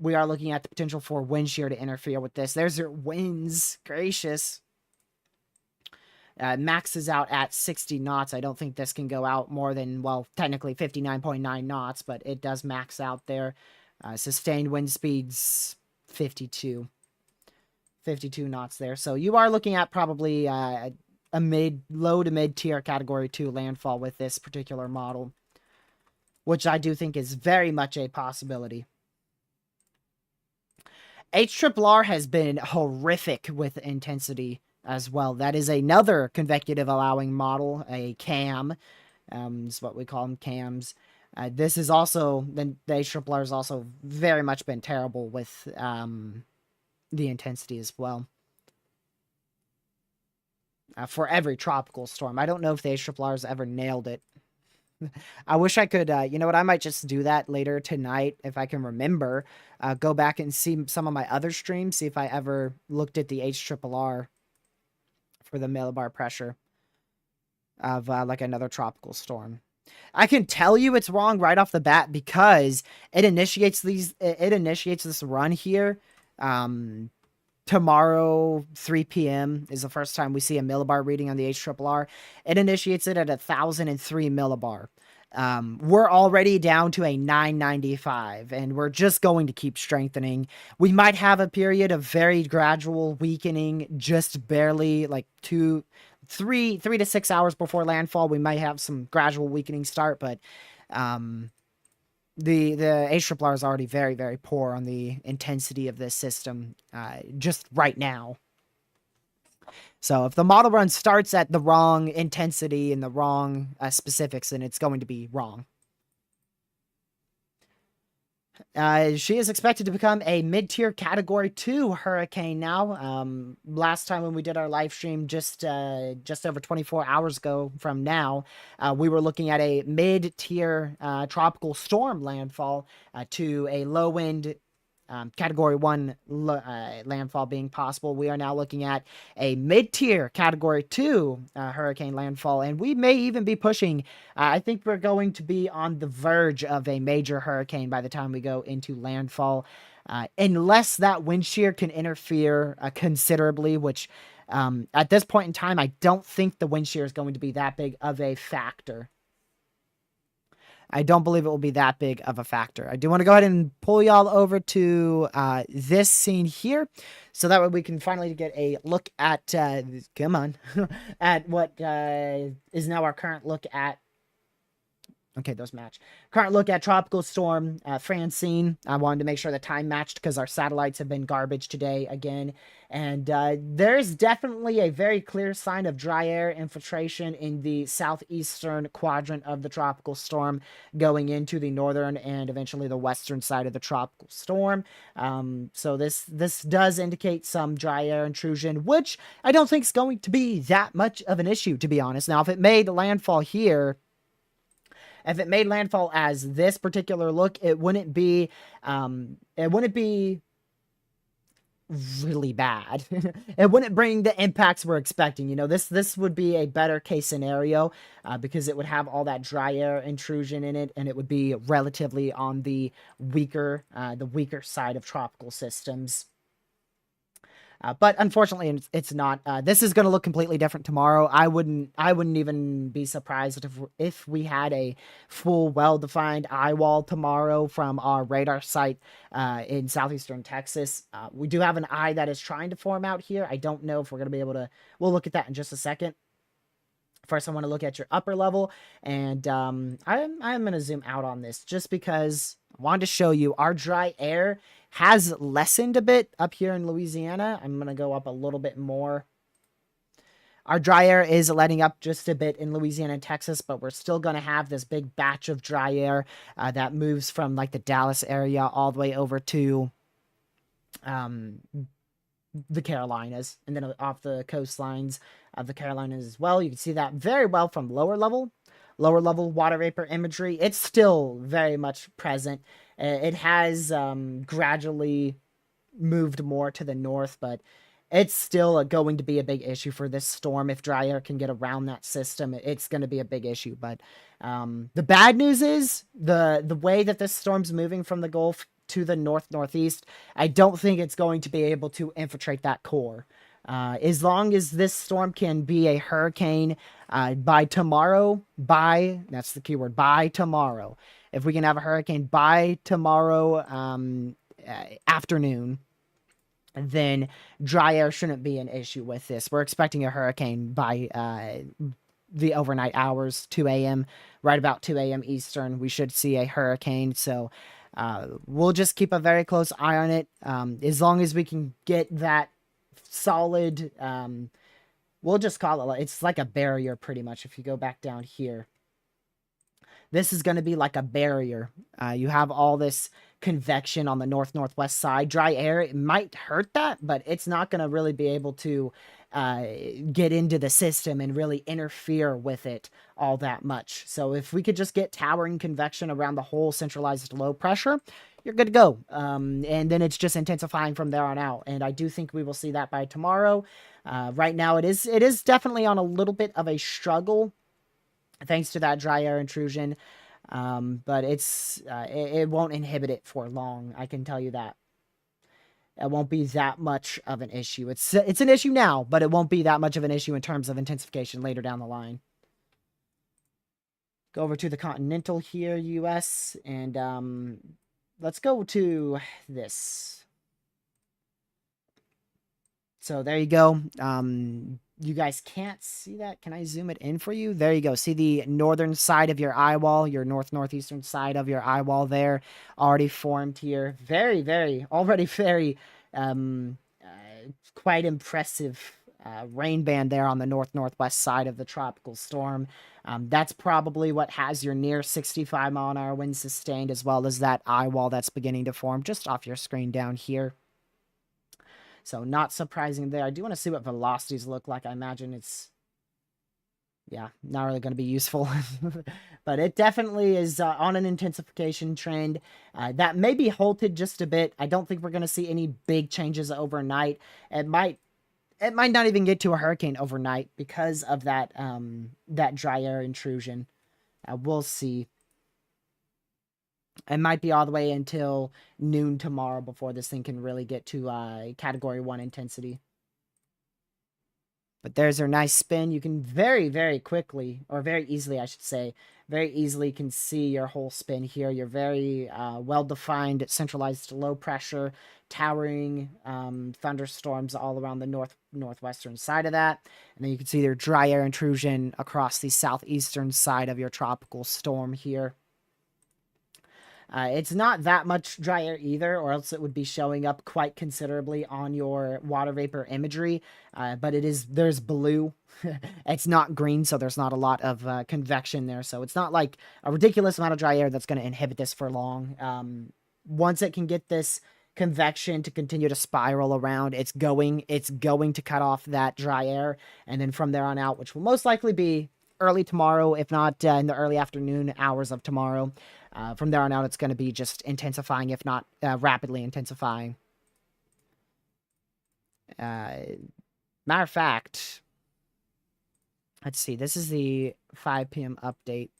We are looking at the potential for wind shear to interfere with this. There's your winds. Gracious. Maxes out at 60 knots. I don't think this can go out more than, well, technically 59.9 knots, but it does max out there. Sustained wind speeds 52 knots there. So you are looking at probably a low to mid tier Category 2 landfall with this particular model, which I do think is very much a possibility. HRRR has been horrific with intensity as well. That is another convecutive allowing model, a CAM. Is what we call them, CAMs. This is also, the HRRR has also very much been terrible with the intensity as well. For every tropical storm. I don't know if the HRRR has ever nailed it. I wish I could, you know what, I might just do that later tonight if I can remember. Go back and see some of my other streams, see if I ever looked at the HRRR for the millibar pressure of like another tropical storm. I can tell you it's wrong right off the bat because it initiates this run here. Tomorrow, 3 p.m. is the first time we see a millibar reading on the HRRR. It initiates it at 1,003 millibar. We're already down to a 995, and we're just going to keep strengthening. We might have a period of very gradual weakening, just barely, like 3 to 6 hours before landfall. We might have some gradual weakening start, but the HRRR is already very, very poor on the intensity of this system just right now. So if the model run starts at the wrong intensity and the wrong specifics, then it's going to be wrong. She is expected to become a mid-tier Category 2 hurricane now. Last time when we did our live stream just over 24 hours ago from now, we were looking at a mid-tier tropical storm landfall to a low-wind Category 1 landfall being possible. We are now looking at a mid-tier Category 2 hurricane landfall, and we may even be pushing, I think we're going to be on the verge of a major hurricane by the time we go into landfall, unless that wind shear can interfere considerably, which at this point in time, I don't think the wind shear is going to be that big of a factor. I don't believe it will be that big of a factor. I do want to go ahead and pull y'all over to this scene here, so that way we can finally get a look at, come on, at what is now our current look at. Okay, those match. Current look at Tropical Storm Francine. I wanted to make sure the time matched because our satellites have been garbage today again. And there's definitely a very clear sign of dry air infiltration in the southeastern quadrant of the tropical storm going into the northern and eventually the western side of the tropical storm. So this does indicate some dry air intrusion, which I don't think is going to be that much of an issue, to be honest. Now, if it made landfall here, if it made landfall as this particular look, it wouldn't be really bad. It wouldn't bring the impacts we're expecting. You know, this would be a better case scenario because it would have all that dry air intrusion in it, and it would be relatively on the weaker side of tropical systems. But unfortunately, it's not. This is going to look completely different tomorrow. I wouldn't even be surprised if we had a full, well-defined eye wall tomorrow from our radar site in southeastern Texas. We do have an eye that is trying to form out here. I don't know if we're going to be able to. We'll look at that in just a second. First, I want to look at your upper level, and I'm going to zoom out on this just because I wanted to show you our dry air has lessened a bit up here in Louisiana. I'm going to go up a little bit more. Our dry air is letting up just a bit in Louisiana and Texas, but we're still going to have this big batch of dry air that moves from like the Dallas area all the way over to um, the Carolinas, and then off the coastlines of the Carolinas as well. You can see that very well from lower level water vapor imagery. It's still very much present. It has gradually moved more to the north, but it's still going to be a big issue for this storm. If dry air can get around that system, it's going to be a big issue. But the bad news is the way that this storm's moving from the Gulf to the northeast, I don't think it's going to be able to infiltrate that core. As long as this storm can be a hurricane by tomorrow, that's the keyword, by tomorrow. If we can have a hurricane by tomorrow afternoon, then dry air shouldn't be an issue with this. We're expecting a hurricane by the overnight hours, 2 a.m., right about 2 a.m. Eastern. We should see a hurricane. So we'll just keep a very close eye on it. As long as we can get that solid, we'll just call it, it's like a barrier pretty much. If you go back down here, this is going to be like a barrier. You have all this convection on the northwest side. Dry air, it might hurt that, but it's not going to really be able to get into the system and really interfere with it all that much. So if we could just get towering convection around the whole centralized low pressure, you're good to go. And then it's just intensifying from there on out. And I do think we will see that by tomorrow. Right now, it is definitely on a little bit of a struggle thanks to that dry air intrusion. But it won't inhibit it for long. I can tell you that. It won't be that much of an issue. It's an issue now, but it won't be that much of an issue in terms of intensification later down the line. Go over to the continental here, U.S., and let's go to this. So there you go. You guys can't see that. Can I zoom it in for you? There you go. See the northern side of your eye wall, your northeastern side of your eye wall there, already formed here. Already very, quite impressive rain band there on the northwest side of the tropical storm. That's probably what has your near 65-mile-an-hour wind sustained, as well as that eye wall that's beginning to form just off your screen down here. So not surprising there. I do want to see what velocities look like. I imagine it's, yeah, not really going to be useful. But it definitely is on an intensification trend. That may be halted just a bit. I don't think we're going to see any big changes overnight. It might not even get to a hurricane overnight because of that that dry air intrusion. We'll see. It might be all the way until noon tomorrow before this thing can really get to Category 1 intensity. But there's our nice spin. You can very quickly, or very easily, I should say, very easily can see your whole spin here. Your very well-defined centralized low pressure, towering thunderstorms all around the northwestern side of that. And then you can see their dry air intrusion across the southeastern side of your tropical storm here. It's not that much dry air either, or else it would be showing up quite considerably on your water vapor imagery. But there's blue. It's not green, so there's not a lot of convection there. So it's not like a ridiculous amount of dry air that's going to inhibit this for long. Once it can get this convection to continue to spiral around, it's going to cut off that dry air. And then from there on out, which will most likely be early tomorrow, if not in the early afternoon hours of tomorrow. From there on out, it's going to be just intensifying, if not rapidly intensifying. Matter of fact, let's see. This is the 5 p.m. update.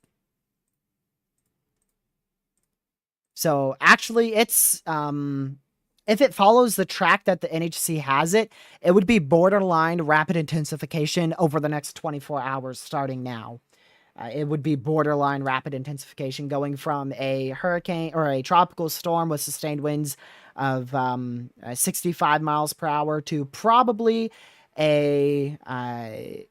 So actually, it's if it follows the track that the NHC has it would be borderline rapid intensification over the next 24 hours starting now. It would be borderline rapid intensification going from a hurricane or a tropical storm with sustained winds of 65 miles per hour to probably a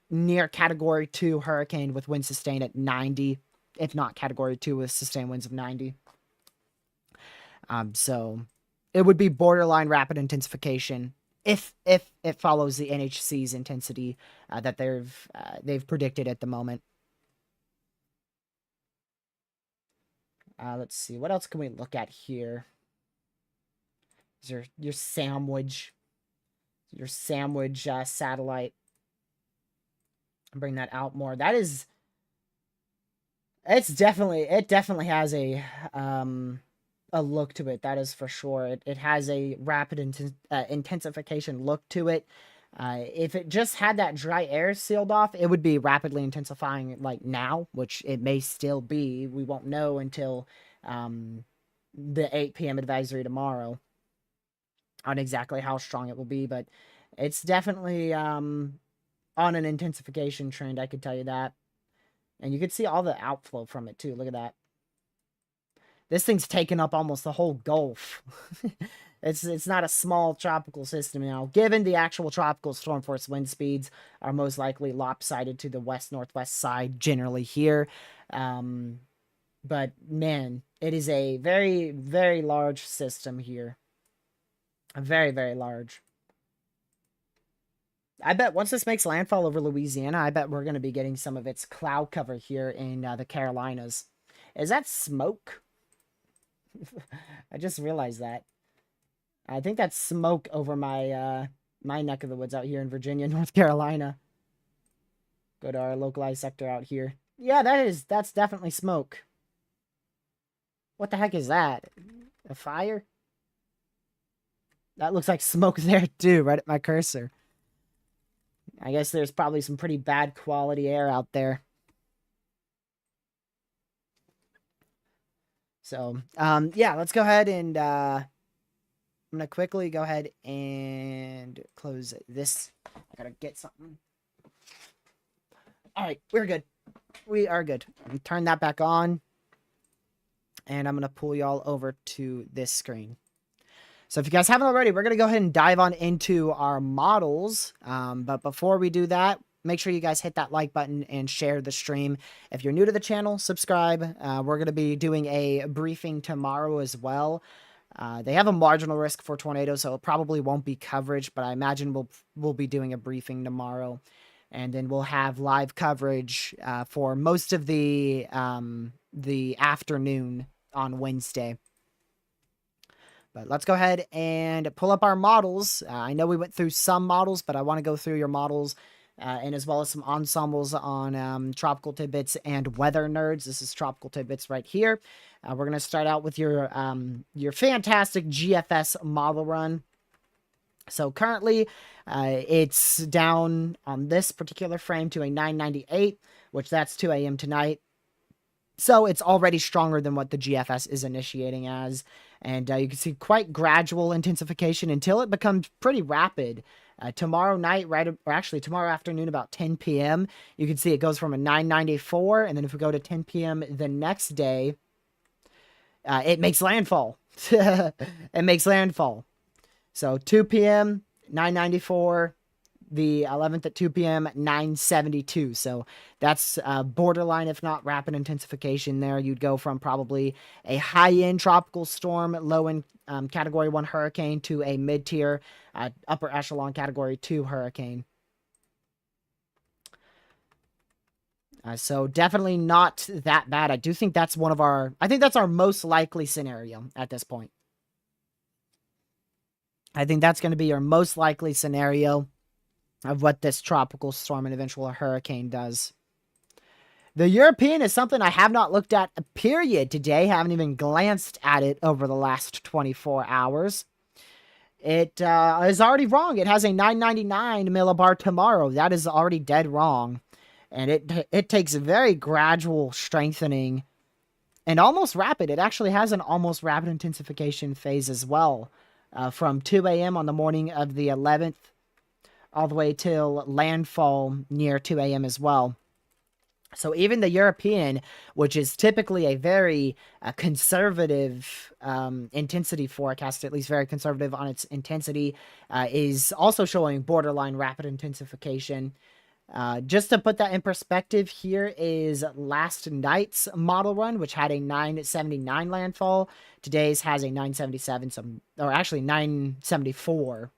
near category 2 hurricane with wind sustained at 90, if not category 2 with sustained winds of 90. So it would be borderline rapid intensification if it follows the NHC's intensity that they've predicted at the moment. Let's see. What else can we look at here? Is your sandwich satellite. Bring that out more. It definitely has a look to it. That is for sure. It has a rapid intensification look to it. If it just had that dry air sealed off, it would be rapidly intensifying like now, which it may still be. We won't know until the 8 p.m. advisory tomorrow on exactly how strong it will be, but it's definitely on an intensification trend, I could tell you that. And you could see all the outflow from it too. Look at that. This thing's taken up almost the whole Gulf. It's not a small tropical system now. Given the actual tropical storm force wind speeds are most likely lopsided to the west-northwest side generally here. But man, it is a very, very large system here. Very, very large. I bet once this makes landfall over Louisiana, I bet we're going to be getting some of its cloud cover here in the Carolinas. Is that smoke? I just realized that. I think that's smoke over my my neck of the woods out here in Virginia, North Carolina. Go to our localized sector out here. Yeah, that's definitely smoke. What the heck is that? A fire? That looks like smoke there too, right at my cursor. I guess there's probably some pretty bad quality air out there. So, yeah, let's go ahead and I'm going to quickly go ahead and close this. I got to get something. All right, we're good. We are good. Turn that back on. And I'm going to pull y'all over to this screen. So if you guys haven't already, we're going to go ahead and dive on into our models. But before we do that, make sure you guys hit that like button and share the stream. If you're new to the channel, subscribe. We're going to be doing a briefing tomorrow as well. They have a marginal risk for tornadoes, so it probably won't be coverage, but I imagine we'll be doing a briefing tomorrow. And then we'll have live coverage for most of the afternoon on Wednesday. But let's go ahead and pull up our models. I know we went through some models, but I want to go through your models and as well as some ensembles on Tropical Tidbits and Weather Nerds. This is Tropical Tidbits right here. We're going to start out with your fantastic GFS model run. So currently, it's down on this particular frame to a 998, which that's 2 a.m. tonight. So it's already stronger than what the GFS is initiating as. And you can see quite gradual intensification until it becomes pretty rapid. Tomorrow night, or actually tomorrow afternoon about 10 p.m., you can see it goes from a 994. And then if we go to 10 p.m. the next day, it makes landfall. It makes landfall. So 2 p.m., 994. The 11th at 2 p.m., 972. So that's borderline, if not rapid intensification there. You'd go from probably a high-end tropical storm, low-end Category 1 hurricane to a mid-tier upper echelon Category 2 hurricane. So definitely not that bad. I do think that's I think that's our most likely scenario at this point. I think that's going to be your most likely scenario of what this tropical storm and eventual hurricane does. The European is something I have not looked at, period, today. Haven't even glanced at it over the last 24 hours. It is already wrong. It has a 999 millibar tomorrow. That is already dead wrong. And it takes very gradual strengthening and almost rapid. It actually has an almost rapid intensification phase as well, from 2 a.m. on the morning of the 11th all the way till landfall near 2 a.m. as well. So even the European, which is typically a very conservative intensity forecast, at least very conservative on its intensity, is also showing borderline rapid intensification. Just to put that in perspective, here is last night's model run, which had a 979 landfall. Today's has a 977, or actually 974.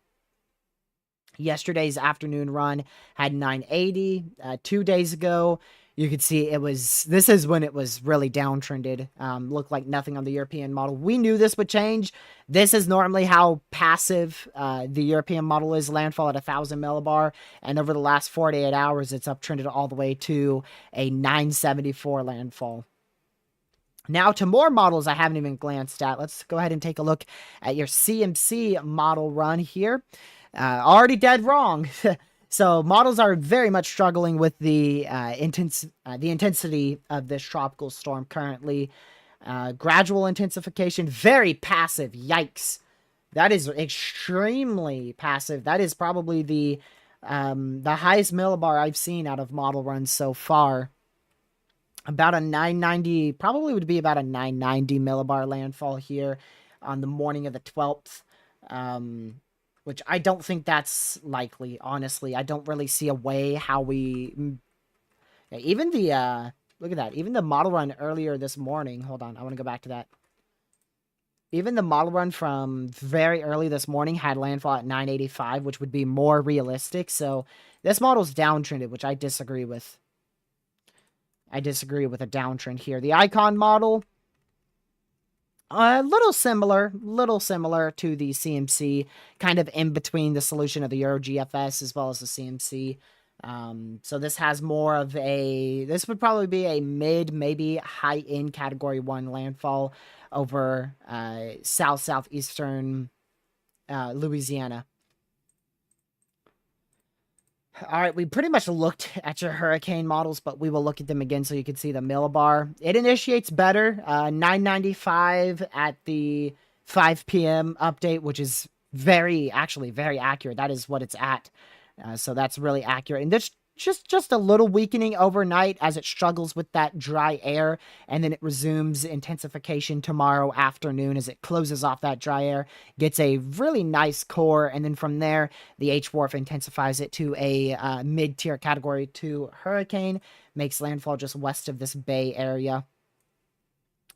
Yesterday's afternoon run had 980. 2 days ago, you could see this is when it was really downtrended. Looked like nothing on the European model. We knew this would change. This is normally how passive the European model is. Landfall at 1,000 millibar. And over the last 48 hours, it's uptrended all the way to a 974 landfall. Now to more models I haven't even glanced at. Let's go ahead and take a look at your CMC model run here. Already dead wrong. So models are very much struggling with the intensity of this tropical storm currently. Gradual intensification, very passive. Yikes. That is extremely passive. That is probably the highest millibar I've seen out of model runs so far. About a 990, probably would be about a 990 millibar landfall here on the morning of the 12th. Which I don't think that's likely, honestly. I don't really see a way how we... Even the, look at that. Even the model run earlier this morning. Hold on, I want to go back to that. Even the model run from very early this morning had landfall at 985, which would be more realistic. So this model's downtrended, which I disagree with. I disagree with a downtrend here. The Icon model... A little similar to the CMC, kind of in between the solution of the Euro GFS as well as the CMC. So this has more of this would probably be a mid, maybe high-end Category 1 landfall over southeastern Louisiana. All right, we pretty much looked at your hurricane models, but we will look at them again so you can see the millibar. It initiates better, 995 at the 5 p.m. update, which is actually very accurate. That is what it's at. So that's really accurate. And this just a little weakening overnight as it struggles with that dry air, and then it resumes intensification tomorrow afternoon as it closes off that dry air, gets a really nice core, and then from there the H-Wharf intensifies it to a mid-tier Category 2 hurricane, makes landfall just west of this bay area.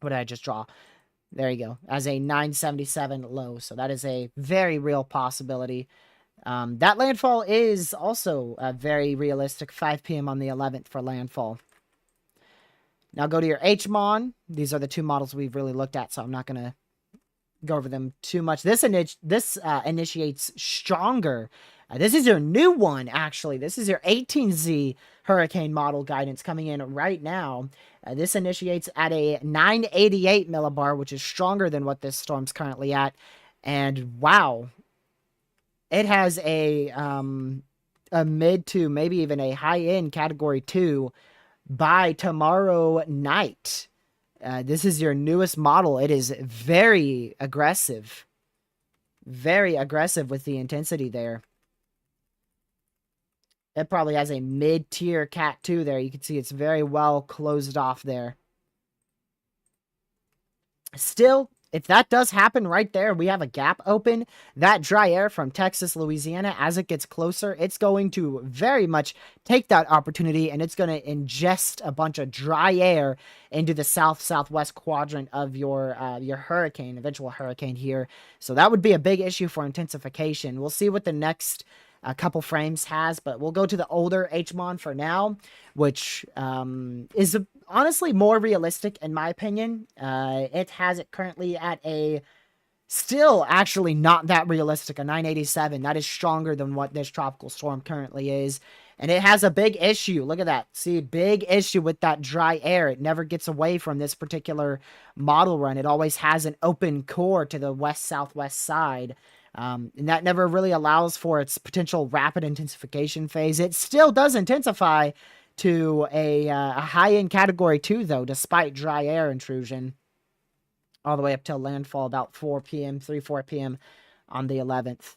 What did I just draw? There you go, as a 977 low. So that is a very real possibility. That landfall is also very realistic, 5 p.m. on the 11th for landfall. Now go to your HMON. These are the two models we've really looked at, so I'm not going to go over them too much. This initiates stronger. This is your new one, actually. This is your 18Z hurricane model guidance coming in right now. This initiates at a 988 millibar, which is stronger than what this storm's currently at. And wow, it has a mid to maybe even a high-end Category 2 by tomorrow night. This is your newest model. It is very aggressive. Very aggressive with the intensity there. It probably has a mid-tier Cat 2 there. You can see it's very well closed off there. Still, if that does happen right there, we have a gap open. That dry air from Texas, Louisiana, as it gets closer, it's going to very much take that opportunity, and it's going to ingest a bunch of dry air into the southwest quadrant of your hurricane, eventual hurricane here. So that would be a big issue for intensification. We'll see what the next couple frames has, but we'll go to the older HMON for now, which is honestly more realistic in my opinion. It has it currently at a still actually not that realistic, a 987. That is stronger than what this tropical storm currently is. And it has a big issue. Look at that. See, big issue with that dry air. It never gets away from this particular model run. It always has an open core to the west-southwest side. And that never really allows for its potential rapid intensification phase. It still does intensify to a high-end Category 2, though, despite dry air intrusion, all the way up till landfall about 4 p.m., 4 p.m. on the 11th.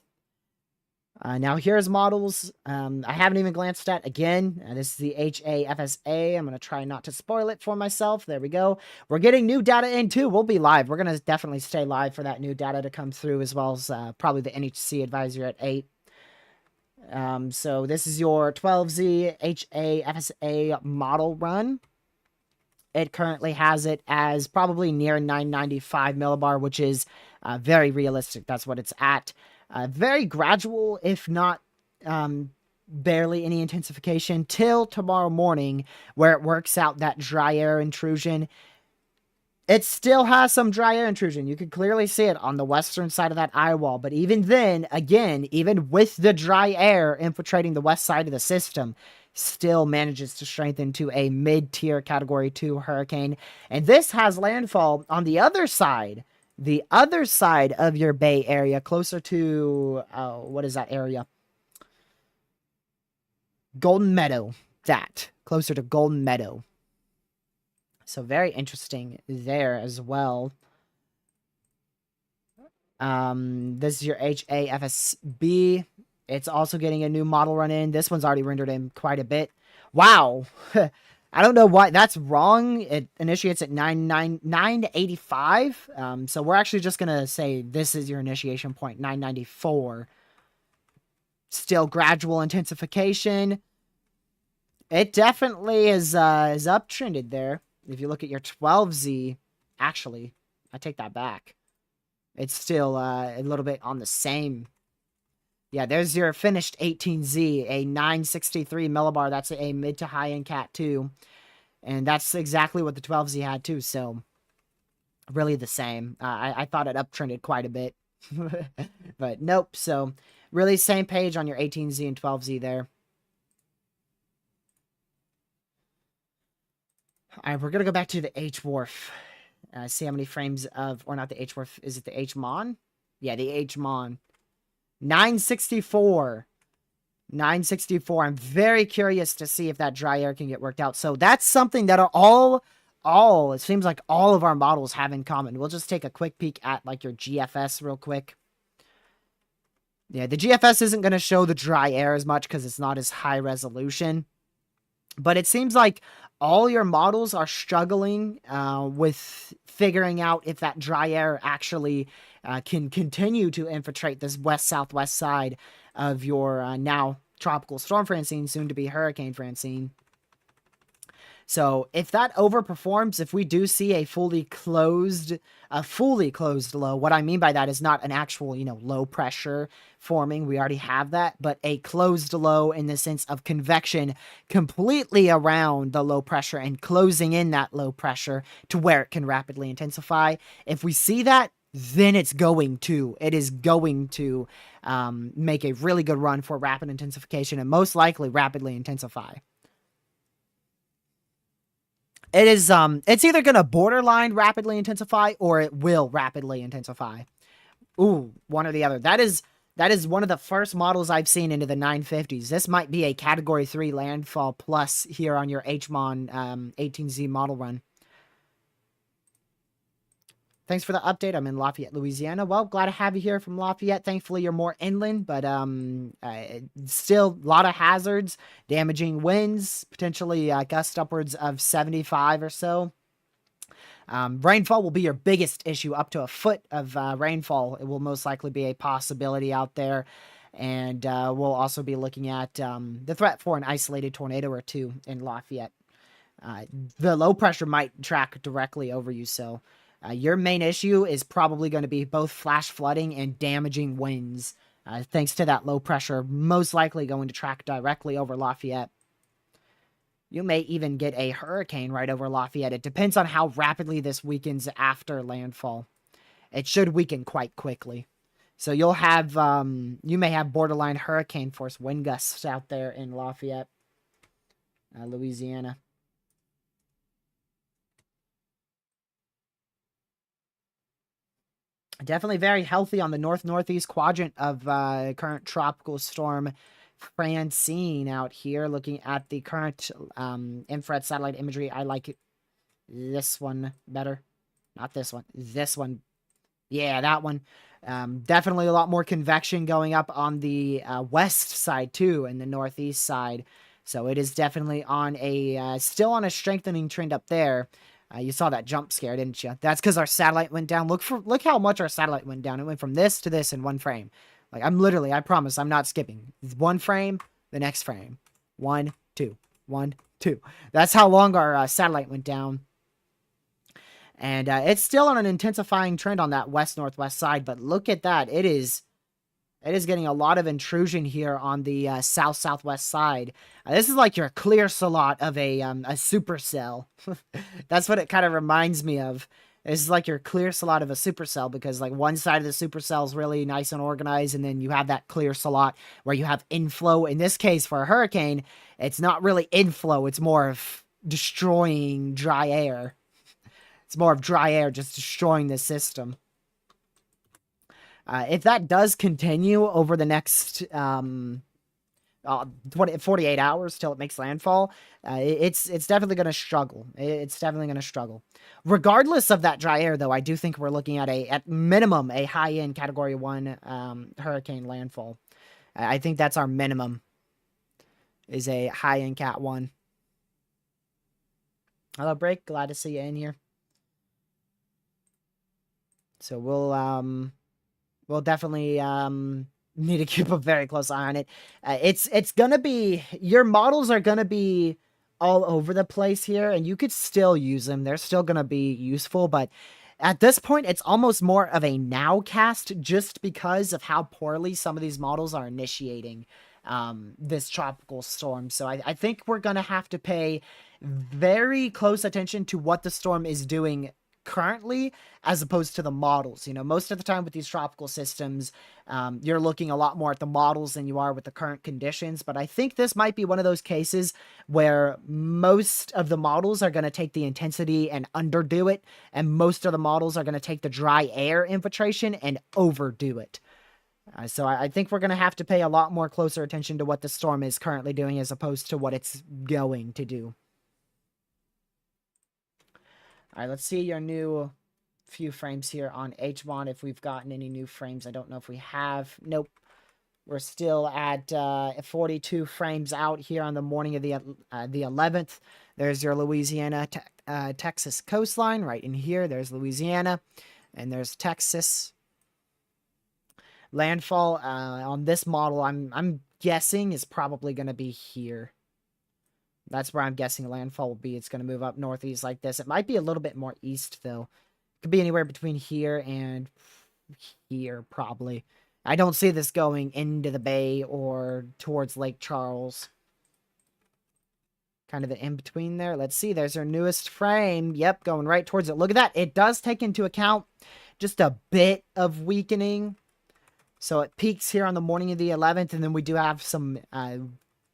Now, here's models. I haven't even glanced at again. This is the HAFSA. I'm going to try not to spoil it for myself. There we go. We're getting new data in, too. We'll be live. We're going to definitely stay live for that new data to come through, as well as probably the NHC advisory at 8. So this is your 12Z HAFSA model run. It currently has it as probably near 995 millibar, which is very realistic. That's what it's at. Very gradual, if not barely any intensification, till tomorrow morning, where it works out that dry air intrusion. It still has some dry air intrusion. You can clearly see it on the western side of that eye wall. But even then, again, even with the dry air infiltrating the west side of the system, still manages to strengthen to a mid-tier Category 2 hurricane. And this has landfall on the other side of your Bay Area, closer to, what is that area? Golden Meadow. Closer to Golden Meadow. So very interesting there as well. This is your HAFSB. It's also getting a new model run in. This one's already rendered in quite a bit. Wow. I don't know why that's wrong. It initiates at 985. So we're actually just going to say this is your initiation point, 994. Still gradual intensification. It definitely is uptrended there. If you look at your 12Z, actually, I take that back. It's still a little bit on the same. Yeah, there's your finished 18Z, a 963 millibar. That's a mid to high end Cat 2. And that's exactly what the 12Z had too. So really the same. I thought it uptrended quite a bit. But nope. So really same page on your 18Z and 12Z there. All right, we're going to go back to the H-Wharf. See how many frames of, or not the H-Wharf, is it the H-Mon? Yeah, the H-Mon. 964. 964. I'm very curious to see if that dry air can get worked out. So that's something that are all, it seems like all of our models have in common. We'll just take a quick peek at like your GFS real quick. Yeah, the GFS isn't going to show the dry air as much because it's not as high resolution. But it seems like all your models are struggling with figuring out if that dry air actually can continue to infiltrate this west-southwest side of your now tropical storm Francine, soon to be Hurricane Francine. So if that overperforms, if we do see a fully closed low, what I mean by that is not an actual, low pressure forming. We already have that, but a closed low in the sense of convection completely around the low pressure and closing in that low pressure to where it can rapidly intensify. If we see that, then it is going to make a really good run for rapid intensification and most likely rapidly intensify. It is, it's either going to borderline rapidly intensify or it will rapidly intensify. Ooh, one or the other. That is one of the first models I've seen into the 950s. This might be a Category 3 landfall plus here on your HMON 18Z model run. Thanks for the update. I'm in Lafayette, Louisiana. Well, glad to have you here from Lafayette. Thankfully, you're more inland, but still a lot of hazards, damaging winds, potentially gust upwards of 75 or so. Rainfall will be your biggest issue, up to a foot of rainfall. It will most likely be a possibility out there. And we'll also be looking at the threat for an isolated tornado or two in Lafayette. The low pressure might track directly over you, so... your main issue is probably going to be both flash flooding and damaging winds, thanks to that low pressure, most likely going to track directly over Lafayette. You may even get a hurricane right over Lafayette. It depends on how rapidly this weakens after landfall. It should weaken quite quickly. So you'll have, you may have borderline hurricane force wind gusts out there in Lafayette, Louisiana. Definitely very healthy on the northeast quadrant of current tropical storm Francine out here. Looking at the current infrared satellite imagery, I like this one better. Not this one. This one. Yeah, that one. Definitely a lot more convection going up on the west side too, and the northeast side. So it is definitely on a still on a strengthening trend up there. You saw that jump scare, didn't you? That's because our satellite went down. Look how much our satellite went down. It went from this to this in one frame. Like I promise, I'm not skipping. One frame, the next frame. 1, 2, 1, 2. That's how long our satellite went down. And it's still on an intensifying trend on that west-northwest side, but look at that. It is getting a lot of intrusion here on the south-southwest side. This is like your clear slot of a supercell. That's what it kind of reminds me of. This is like your clear slot of a supercell because like one side of the supercell is really nice and organized, and then you have that clear slot where you have inflow. In this case, for a hurricane, it's not really inflow. It's more of destroying dry air. It's more of dry air just destroying the system. If that does continue over the next 48 hours till it makes landfall, it's definitely going to struggle. It's definitely going to struggle. Regardless of that dry air, though, I do think we're looking at minimum a high-end Category 1 hurricane landfall. I think that's our minimum, is a high-end Cat 1. Hello, Break. Glad to see you in here. So we'll definitely need to keep a very close eye on it. It's gonna be, your models are gonna be all over the place here, and you could still use them. They're still gonna be useful, but at this point, it's almost more of a nowcast just because of how poorly some of these models are initiating this tropical storm. So I think we're gonna have to pay very close attention to what the storm is doing currently as opposed to the models. You know, most of the time with these tropical systems, you're looking a lot more at the models than you are with the current conditions. But I think this might be one of those cases where most of the models are going to take the intensity and underdo it, and most of the models are going to take the dry air infiltration and overdo it. So I think we're going to have to pay a lot more closer attention to what the storm is currently doing as opposed to what it's going to do. All right, let's see your new few frames here on H1, if we've gotten any new frames. I don't know if we have. Nope. We're still at 42 frames out here on the morning of the 11th. There's your Louisiana, Texas coastline right in here. There's Louisiana, and there's Texas. Landfall on this model, I'm guessing is probably going to be here. That's where I'm guessing landfall will be. It's going to move up northeast like this. It might be a little bit more east, though. It could be anywhere between here and here, probably. I don't see this going into the bay or towards Lake Charles. Kind of an in-between there. Let's see. There's our newest frame. Yep, going right towards it. Look at that. It does take into account just a bit of weakening. So it peaks here on the morning of the 11th, and then we do have some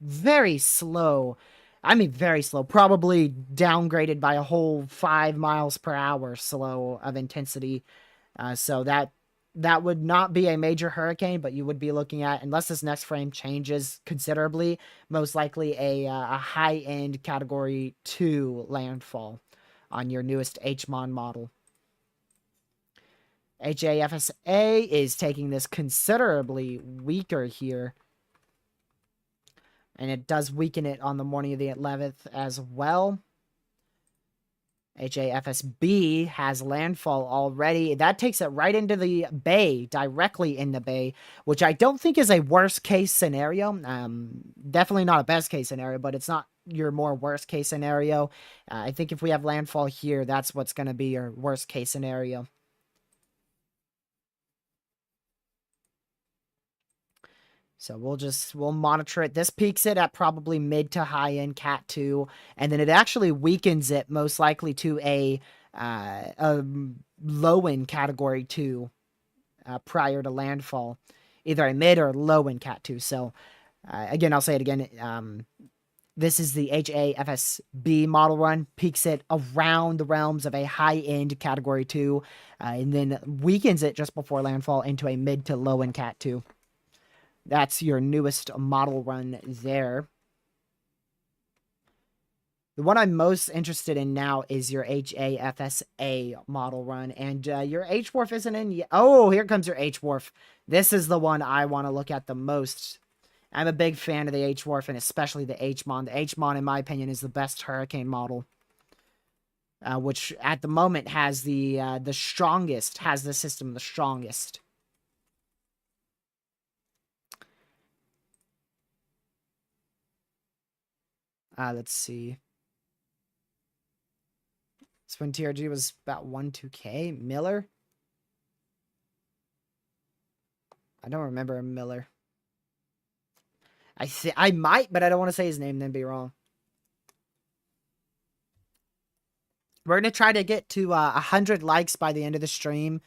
very slow... I mean, very slow, probably downgraded by a whole 5 miles per hour slow of intensity. So that would not be a major hurricane, but you would be looking at, unless this next frame changes considerably, most likely a high-end Category 2 landfall on your newest HMON model. HAFSA is taking this considerably weaker here. And it does weaken it on the morning of the 11th as well. HAFSB has landfall already. That takes it right into the bay, directly in the bay, which I don't think is a worst case scenario. Definitely not a best case scenario, but it's not your more worst case scenario. I think if we have landfall here, that's what's going to be your worst case scenario. So we'll monitor it. This peaks it at probably mid to high end Cat 2, and then it actually weakens it most likely to a low end Category 2 prior to landfall, either a mid or low end Cat 2. So again, I'll say it again. This is the HAFSB model run, peaks it around the realms of a high-end Category 2, and then weakens it just before landfall into a mid to low-end Cat 2. That's your newest model run there. The one I'm most interested in now is your HAFSA model run, and your H-Wharf isn't in yet. Oh, here comes your H-Wharf. This is the one I want to look at the most. I'm a big fan of the H-Wharf, and especially the H-Mon. The H-Mon, in my opinion, is the best Hurricane model, which at the moment has the strongest, has the system the strongest. Let's see. This one TRG was about 1-2K. Miller? I don't remember a Miller. I might, but I don't want to say his name, then be wrong. We're going to try to get to 100 likes by the end of the stream.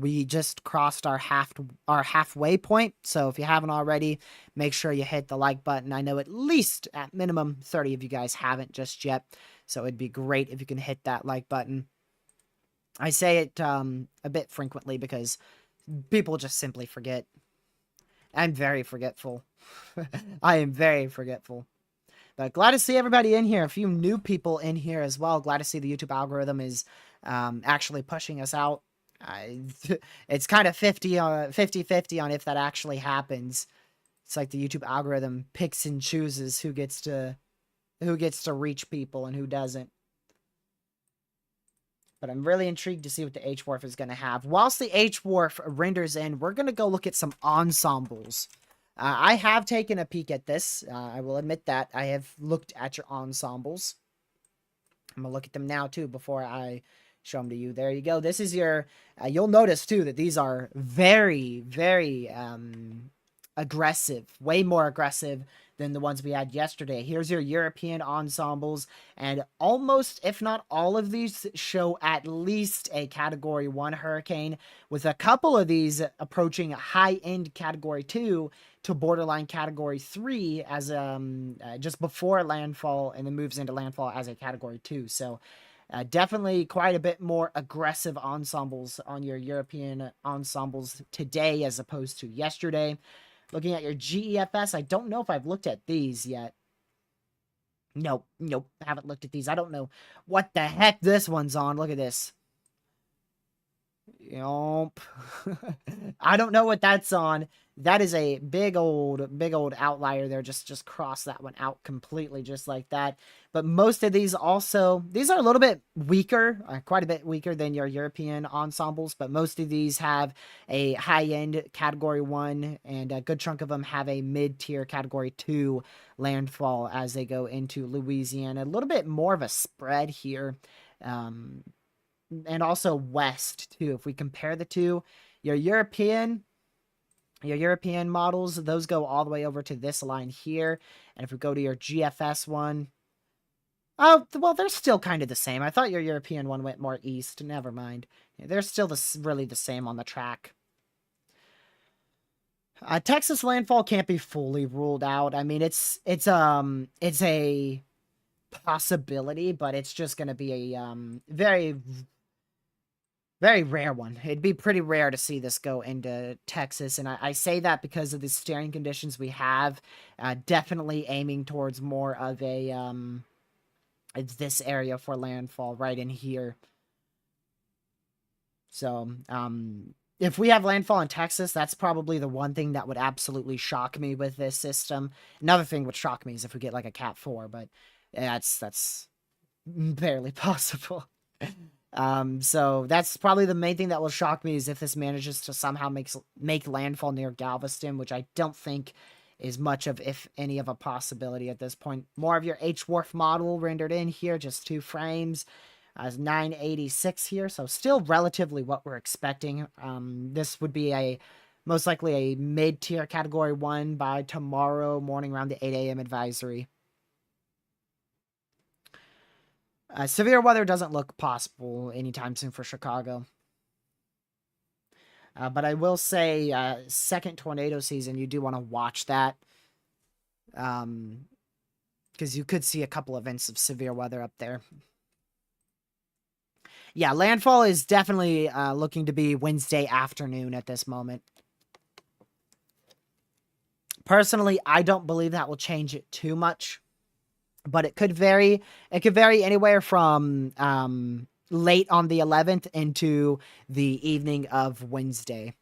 We just crossed our halfway point, so if you haven't already, make sure you hit the like button. I know at least, at minimum, 30 of you guys haven't just yet, so it'd be great if you can hit that like button. I say it a bit frequently because people just simply forget. I'm very forgetful. I am very forgetful. But glad to see everybody in here. A few new people in here as well. Glad to see the YouTube algorithm is actually pushing us out. It's kind of 50-50 on if that actually happens. It's like the YouTube algorithm picks and chooses who gets to reach people and who doesn't. But I'm really intrigued to see what the H-Wharf is going to have. Whilst the H-Wharf renders in, we're going to go look at some ensembles. I have taken a peek at this. I will admit that. I have looked at your ensembles. I'm going to look at them now, too, before I show them to you. There you go. This is your... you'll notice, too, that these are very, very aggressive. Way more aggressive than the ones we had yesterday. Here's your European ensembles, and almost, if not all of these, show at least a Category 1 Hurricane, with a couple of these approaching a high-end Category 2 to borderline Category 3 as just before landfall, and then moves into landfall as a Category 2. So definitely quite a bit more aggressive ensembles on your European ensembles today as opposed to yesterday. Looking at your GEFS, I don't know if I've looked at these yet. Nope, I haven't looked at these. I don't know what the heck this one's on. Look at this. Yup. I don't know what that's on. That is a big old outlier there. Just cross that one out completely, just like that. But most of these also, these are a little bit weaker, quite a bit weaker than your European ensembles. But most of these have a high-end Category 1, and a good chunk of them have a mid-tier Category 2 landfall as they go into Louisiana. A little bit more of a spread here. And also west too. If we compare the two, your European models, those go all the way over to this line here. And if we go to your GFS one, oh, well, they're still kind of the same. I thought your European one went more east. Never mind. They're still really the same on the track. Texas landfall can't be fully ruled out. I mean, it's a possibility, but it's just going to be a very, very rare one. It'd be pretty rare to see this go into Texas, and I say that because of the steering conditions we have. Definitely aiming towards more of a this area for landfall right in here. So if we have landfall in Texas, that's probably the one thing that would absolutely shock me with this system. Another thing would shock me is if we get like a Cat 4, but that's barely possible. So that's probably the main thing that will shock me is if this manages to somehow make landfall near Galveston, which I don't think is much of, if any, of a possibility at this point. More of your H-Wharf model rendered in here, just 2 frames. 986 here, so still relatively what we're expecting. This would be most likely a mid-tier Category 1 by tomorrow morning around the 8 a.m. advisory. Severe weather doesn't look possible anytime soon for Chicago. But I will say, second tornado season, you do want to watch that. because you could see a couple events of severe weather up there. Yeah, landfall is definitely looking to be Wednesday afternoon at this moment. Personally, I don't believe that will change it too much, but it could vary. It could vary anywhere from late on the 11th into the evening of Wednesday.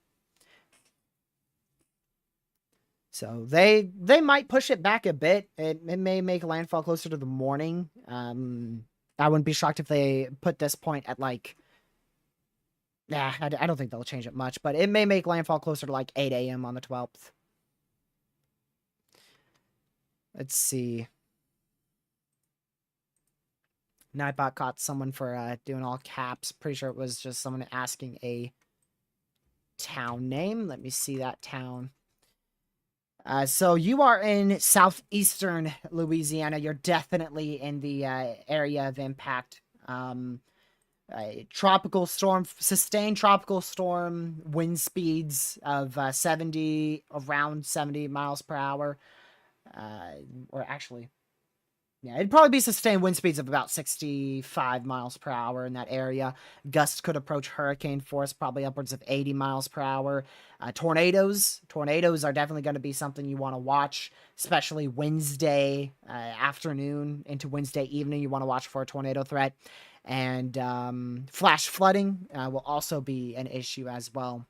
So they might push it back a bit. It may make landfall closer to the morning. I wouldn't be shocked if they put this point at like, nah, I don't think they'll change it much, but it may make landfall closer to like 8 a.m. on the 12th. Let's see. Nightbot caught someone for doing all caps. Pretty sure it was just someone asking a town name. Let me see that town. So you are in southeastern Louisiana. You're definitely in the area of impact. Tropical storm, sustained tropical storm, wind speeds of around 70 miles per hour. Or actually, yeah, it'd probably be sustained wind speeds of about 65 miles per hour in that area. Gusts could approach hurricane force, probably upwards of 80 miles per hour. Tornadoes are definitely going to be something you want to watch, especially Wednesday afternoon into Wednesday evening. You want to watch for a tornado threat. And flash flooding will also be an issue as well.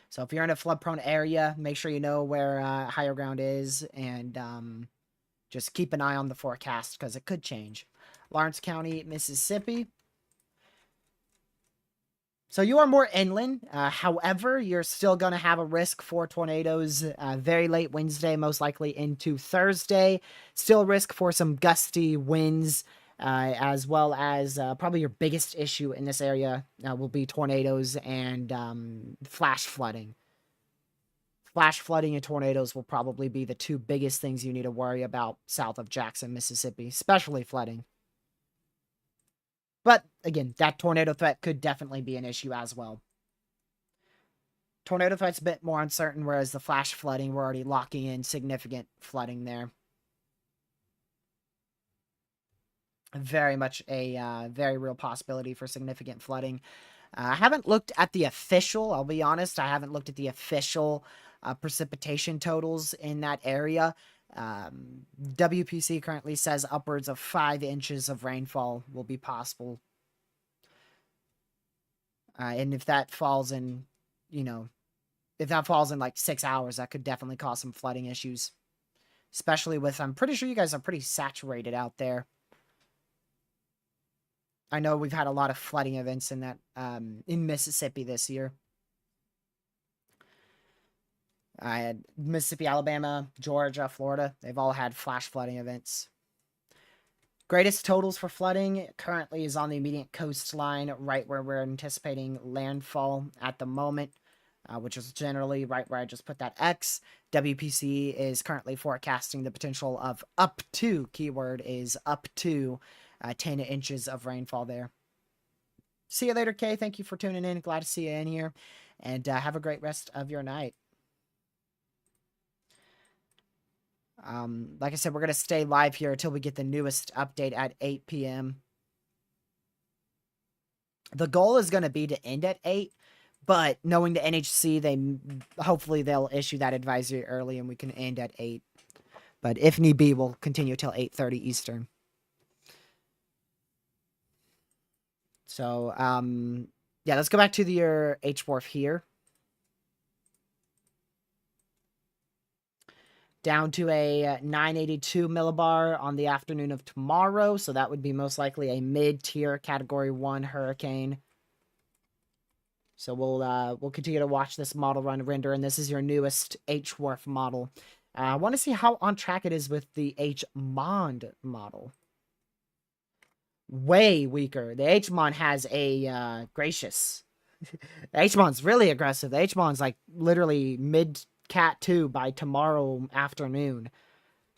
So if you're in a flood-prone area, make sure you know where higher ground is, and just keep an eye on the forecast because it could change. Lawrence County, Mississippi. So you are more inland. However, you're still going to have a risk for tornadoes very late Wednesday, most likely into Thursday. Still risk for some gusty winds, as well as probably your biggest issue in this area will be tornadoes and flash flooding. Flash flooding and tornadoes will probably be the two biggest things you need to worry about south of Jackson, Mississippi, especially flooding. But again, that tornado threat could definitely be an issue as well. Tornado threat's a bit more uncertain, whereas the flash flooding, we're already locking in significant flooding there. Very much a very real possibility for significant flooding. I haven't looked at the official, I'll be honest, I haven't looked at the official precipitation totals in that area. WPC currently says upwards of 5 inches of rainfall will be possible. And if that falls in, if that falls in like 6 hours, that could definitely cause some flooding issues. Especially with, I'm pretty sure you guys are pretty saturated out there. I know we've had a lot of flooding events in that, in Mississippi this year. I had Mississippi, Alabama, Georgia, Florida. They've all had flash flooding events. Greatest totals for flooding currently is on the immediate coastline, right where we're anticipating landfall at the moment, which is generally right where I just put that X. WPC is currently forecasting the potential of up to, keyword is up to, 10 inches of rainfall there. See you later, Kay. Thank you for tuning in. Glad to see you in here. And have a great rest of your night. Like I said, we're going to stay live here until we get the newest update at 8 p.m. The goal is going to be to end at 8, but knowing the NHC, hopefully they'll issue that advisory early and we can end at 8. But if need be, we'll continue till 8:30 Eastern. So, yeah, let's go back to your H-Wharf here. Down to a 982 millibar on the afternoon of tomorrow. So that would be most likely a mid-tier Category 1 hurricane. So we'll continue to watch this model run render, and this is your newest H-Wharf model. I want to see how on track it is with the H-Mond model. Way weaker. The H-Mon has a Gracious. The H-Mon's really aggressive. The H-Mon's like literally mid-Cat 2 by tomorrow afternoon.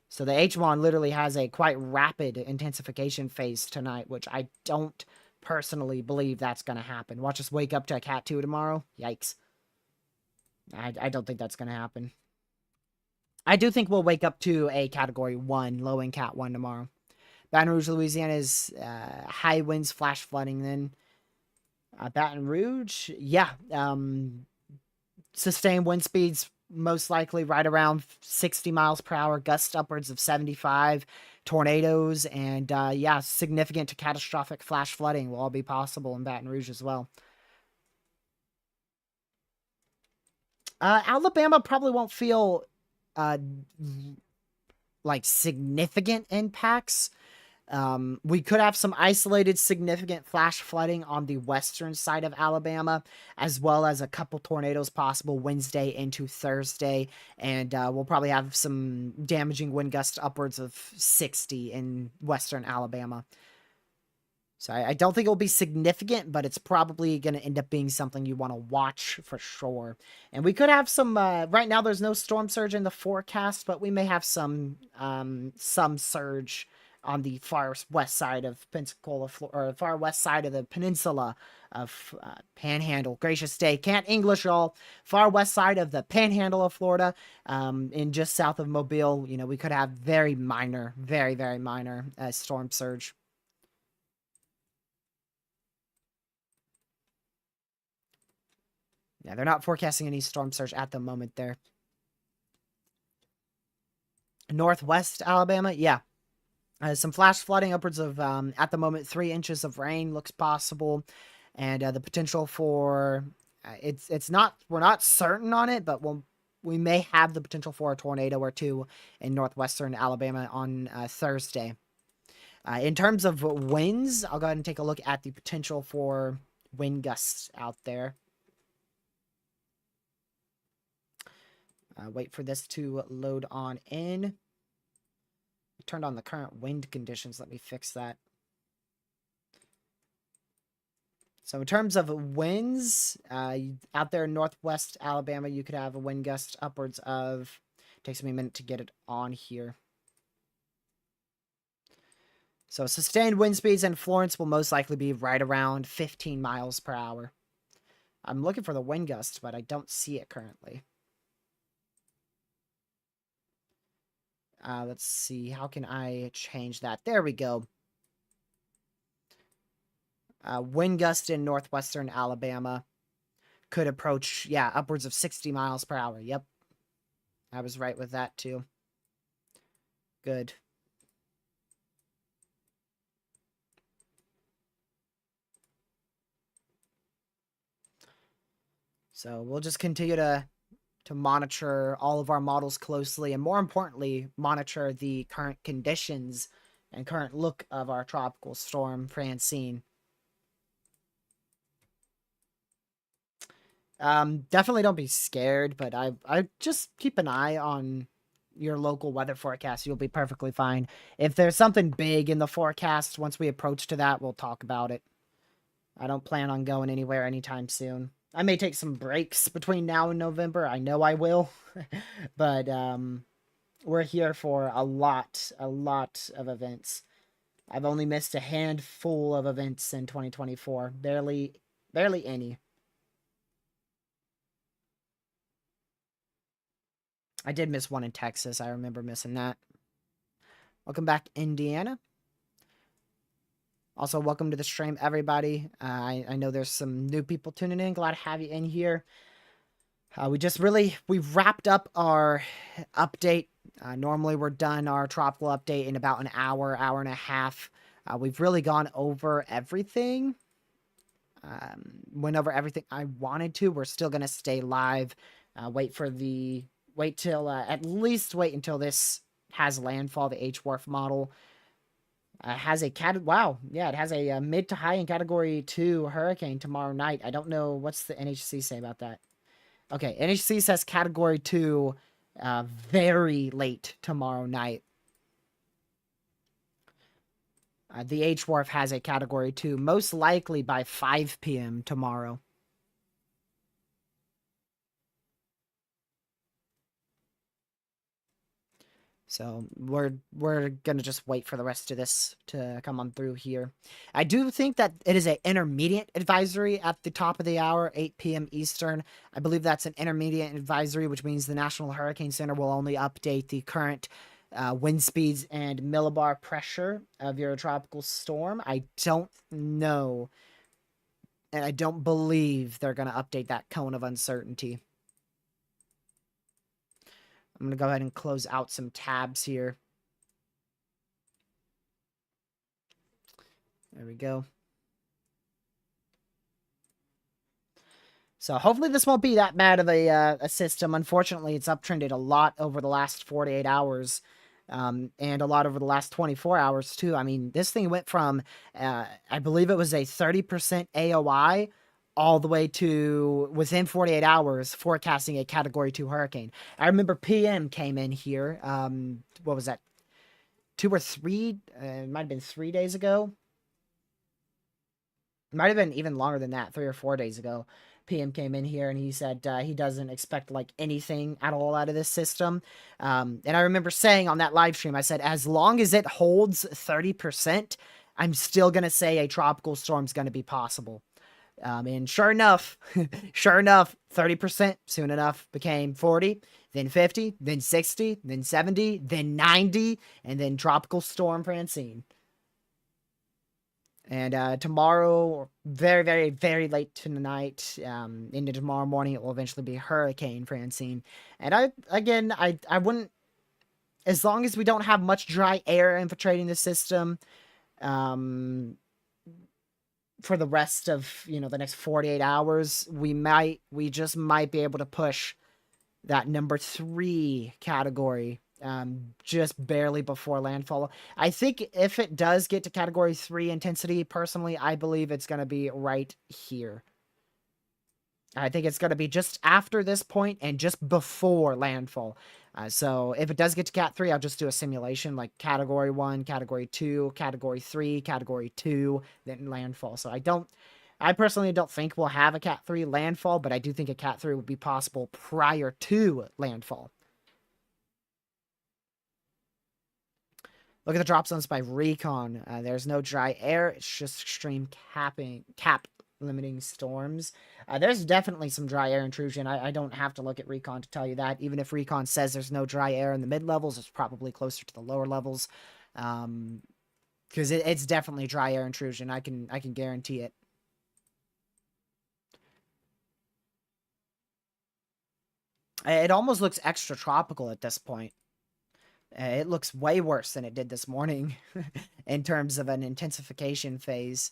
So the H-Mon literally has a quite rapid intensification phase tonight, which I don't personally believe that's going to happen. Watch us wake up to a Cat 2 tomorrow. Yikes. I don't think that's going to happen. I do think we'll wake up to a Category 1, low in Cat 1 tomorrow. Baton Rouge, Louisiana is high winds, flash flooding then. Baton Rouge, yeah. Sustained wind speeds most likely right around 60 miles per hour, gusts upwards of 75, tornadoes, and yeah, significant to catastrophic flash flooding will all be possible in Baton Rouge as well. Alabama probably won't feel uh, like significant impacts. We could have some isolated significant flash flooding on the western side of Alabama, as well as a couple tornadoes possible Wednesday into Thursday. And we'll probably have some damaging wind gusts upwards of 60 in western Alabama. So I don't think it'll be significant, but it's probably going to end up being something you want to watch for sure. And we could have some, right now there's no storm surge in the forecast, but we may have some surge on the far west side of Pensacola, or far west side of the peninsula of Panhandle. Gracious day. Can't English, y'all. Far west side of the Panhandle of Florida, in just south of Mobile, you know, we could have very minor, very, very minor storm surge. Yeah, they're not forecasting any storm surge at the moment there. Northwest Alabama, yeah. Some flash flooding upwards of, at the moment, 3 inches of rain looks possible. And the potential for, it's not, we're not certain on it, but we may have the potential for a tornado or two in northwestern Alabama on Thursday. In terms of winds, I'll go ahead and take a look at the potential for wind gusts out there. Wait for this to load on in. Turned on the current wind conditions. Let me fix that. So in terms of winds, out there in northwest Alabama, you could have a wind gust upwards of, takes me a minute to get it on here. So sustained wind speeds in Florence will most likely be right around 15 miles per hour. I'm looking for the wind gust, but I don't see it currently. Let's see. How can I change that? There we go. Wind gust in northwestern Alabama could approach, yeah, upwards of 60 miles per hour. Yep. I was right with that, too. Good. So we'll just continue to monitor all of our models closely, and more importantly, monitor the current conditions and current look of our tropical storm Francine. Definitely don't be scared, but I just keep an eye on your local weather forecast. You'll be perfectly fine. If there's something big in the forecast, once we approach to that, we'll talk about it. I don't plan on going anywhere anytime soon. I may take some breaks between now and November. I know I will. But we're here for a lot of events. I've only missed a handful of events in 2024. Barely any. I did miss one in Texas. I remember missing that. Welcome back, Indiana. Also, welcome to the stream, everybody. I know there's some new people tuning in. Glad to have you in here. We've wrapped up our update. Normally, we're done our tropical update in about an hour and a half. We've really gone over everything. Went over everything I wanted to. We're still going to stay live. Wait until this has landfall, the H-Wharf model. Has a it has a mid to high in category 2 hurricane tomorrow night. I don't know, what's the NHC say about that? Okay, NHC says category 2 very late tomorrow night. The H-Wharf has a category 2, most likely by 5 p.m. tomorrow. So we're gonna just wait for the rest of this to come on through here. I do think that it is an intermediate advisory at the top of the hour, 8 p.m. Eastern. I believe that's an intermediate advisory, which means the National Hurricane Center will only update the current wind speeds and millibar pressure of your tropical storm. I don't know, and I don't believe they're gonna update that cone of uncertainty. I'm gonna go ahead and close out some tabs here. There we go. So hopefully this won't be that bad of a system. Unfortunately, it's uptrended a lot over the last 48 hours, and a lot over the last 24 hours too. I mean, this thing went from, I believe it was a 30% AOI all the way to within 48 hours forecasting a Category 2 hurricane. I remember PM came in here. What was that? 2 or 3? It might have been 3 days ago. It might have been even longer than that, 3 or 4 days ago. PM came in here and he said he doesn't expect like anything at all out of this system. And I remember saying on that live stream, I said, as long as it holds 30%, I'm still going to say a tropical storm is going to be possible. And sure enough, 30% soon enough became 40, then 50, then 60, then 70, then 90, and then Tropical Storm Francine. And tomorrow, very, very, very late tonight, into tomorrow morning, it will eventually be Hurricane Francine. And I wouldn't, as long as we don't have much dry air infiltrating the system, for the rest of, the next 48 hours, we just might be able to push that number 3 category, just barely before landfall. I think if it does get to Category 3 intensity, personally, I believe it's going to be right here. I think it's going to be just after this point and just before landfall. So if it does get to Cat 3, I'll just do a simulation like Category 1, Category 2, Category 3, Category 2, then landfall. So I personally don't think we'll have a Cat 3 landfall, but I do think a Cat 3 would be possible prior to landfall. Look at the drop zones by Recon. There's no dry air. It's just extreme cap limiting storms. There's definitely some dry air intrusion. I don't have to look at Recon to tell you that. Even if Recon says there's no dry air in the mid-levels, it's probably closer to the lower levels. Because it's definitely dry air intrusion. I can guarantee it. It almost looks extra tropical at this point. It looks way worse than it did this morning in terms of an intensification phase.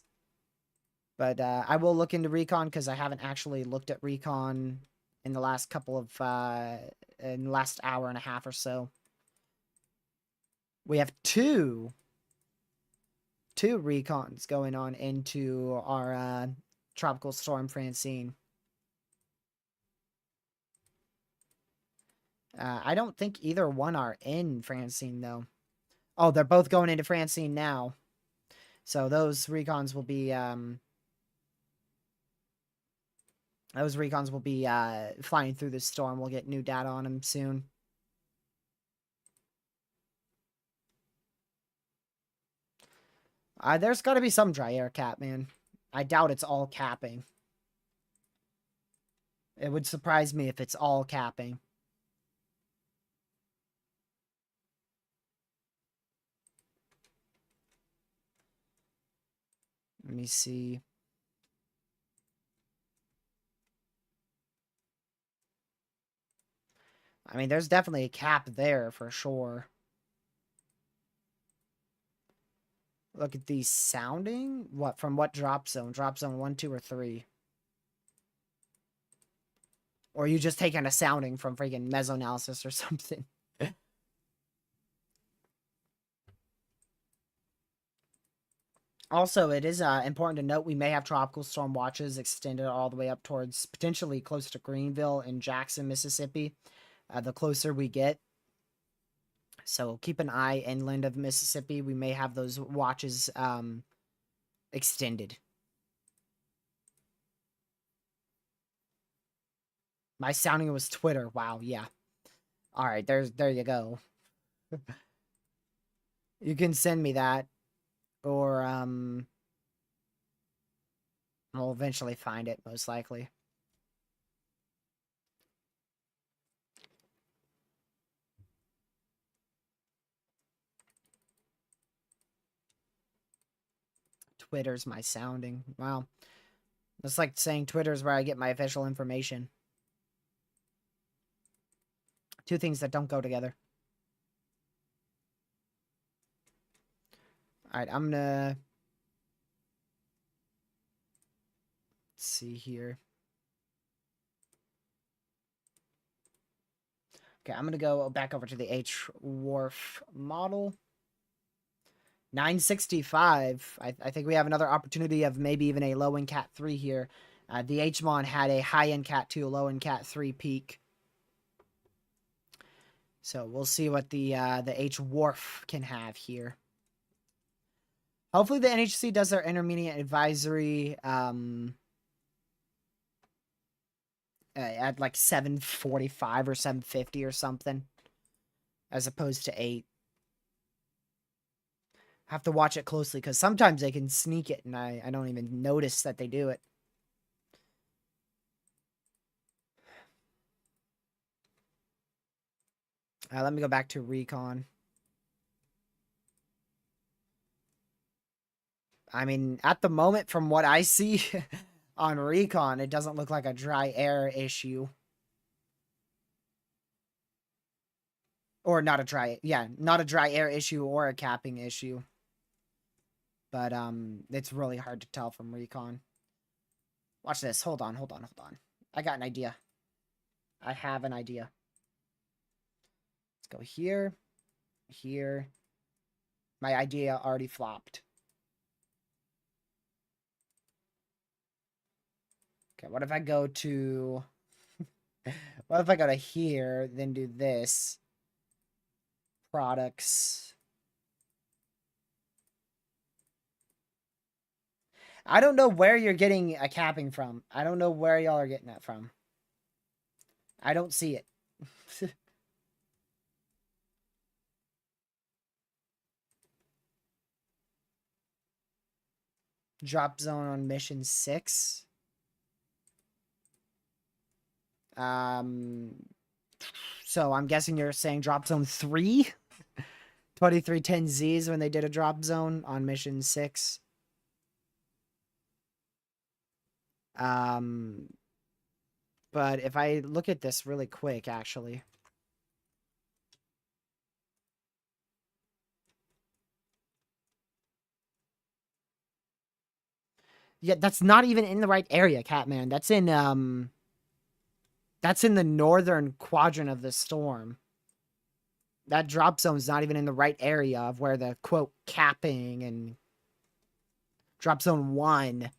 But I will look into Recon because I haven't actually looked at Recon in the last in the last hour and a half or so. We have two recons going on into our Tropical Storm Francine. I don't think either one are in Francine, though. Oh, they're both going into Francine now. So those recons will be, flying through the storm. We'll get new data on them soon. There's got to be some dry air cap, man. I doubt it's all capping. It would surprise me if it's all capping. Let me see. I mean, there's definitely a cap there for sure. Look at these sounding. What, from what drop zone? Drop zone 1, 2, or 3? Or are you just taking a sounding from freaking mesoanalysis or something? Also, it is important to note we may have tropical storm watches extended all the way up towards potentially close to Greenville and Jackson, Mississippi. The closer we get. So keep an eye inland of Mississippi. We may have those watches extended. My sounding was Twitter. Wow, yeah. All right, there you go. You can send me that, or I'll eventually find it, most likely. Twitter's my sounding. Wow. It's like saying Twitter's where I get my official information. Two things that don't go together. Alright, I'm gonna... Let's see here. Okay, I'm gonna go back over to the H-Wharf model. 965. I think we have another opportunity of maybe even a low-end Cat 3 here. The H-Mon had a high-end Cat 2, low-end Cat 3 peak. So we'll see what the H-Wharf can have here. Hopefully the NHC does their intermediate advisory at like 7:45 or 7:50 or something, as opposed to 8. Have to watch it closely because sometimes they can sneak it and I don't even notice that they do it. Let me go back to Recon. I mean, at the moment, from what I see on Recon, it doesn't look like a dry air issue. Or not a dry, yeah, not a dry air issue or a capping issue. But it's really hard to tell from Recon. Watch this. Hold on. I got an idea. I have an idea. Let's go here. Here. My idea already flopped. Okay, what if I go to... what if I go to here, then do this? Products. I don't know where you're getting a capping from. I don't know where y'all are getting that from. I don't see it. Drop zone on mission 6. So I'm guessing you're saying drop zone 3? 2310Zs when they did a drop zone on mission 6. But if I look at this really quick, actually. Yeah, that's not even in the right area, Catman. That's in the northern quadrant of the storm. That drop zone's not even in the right area of where the, quote, capping and drop zone 1.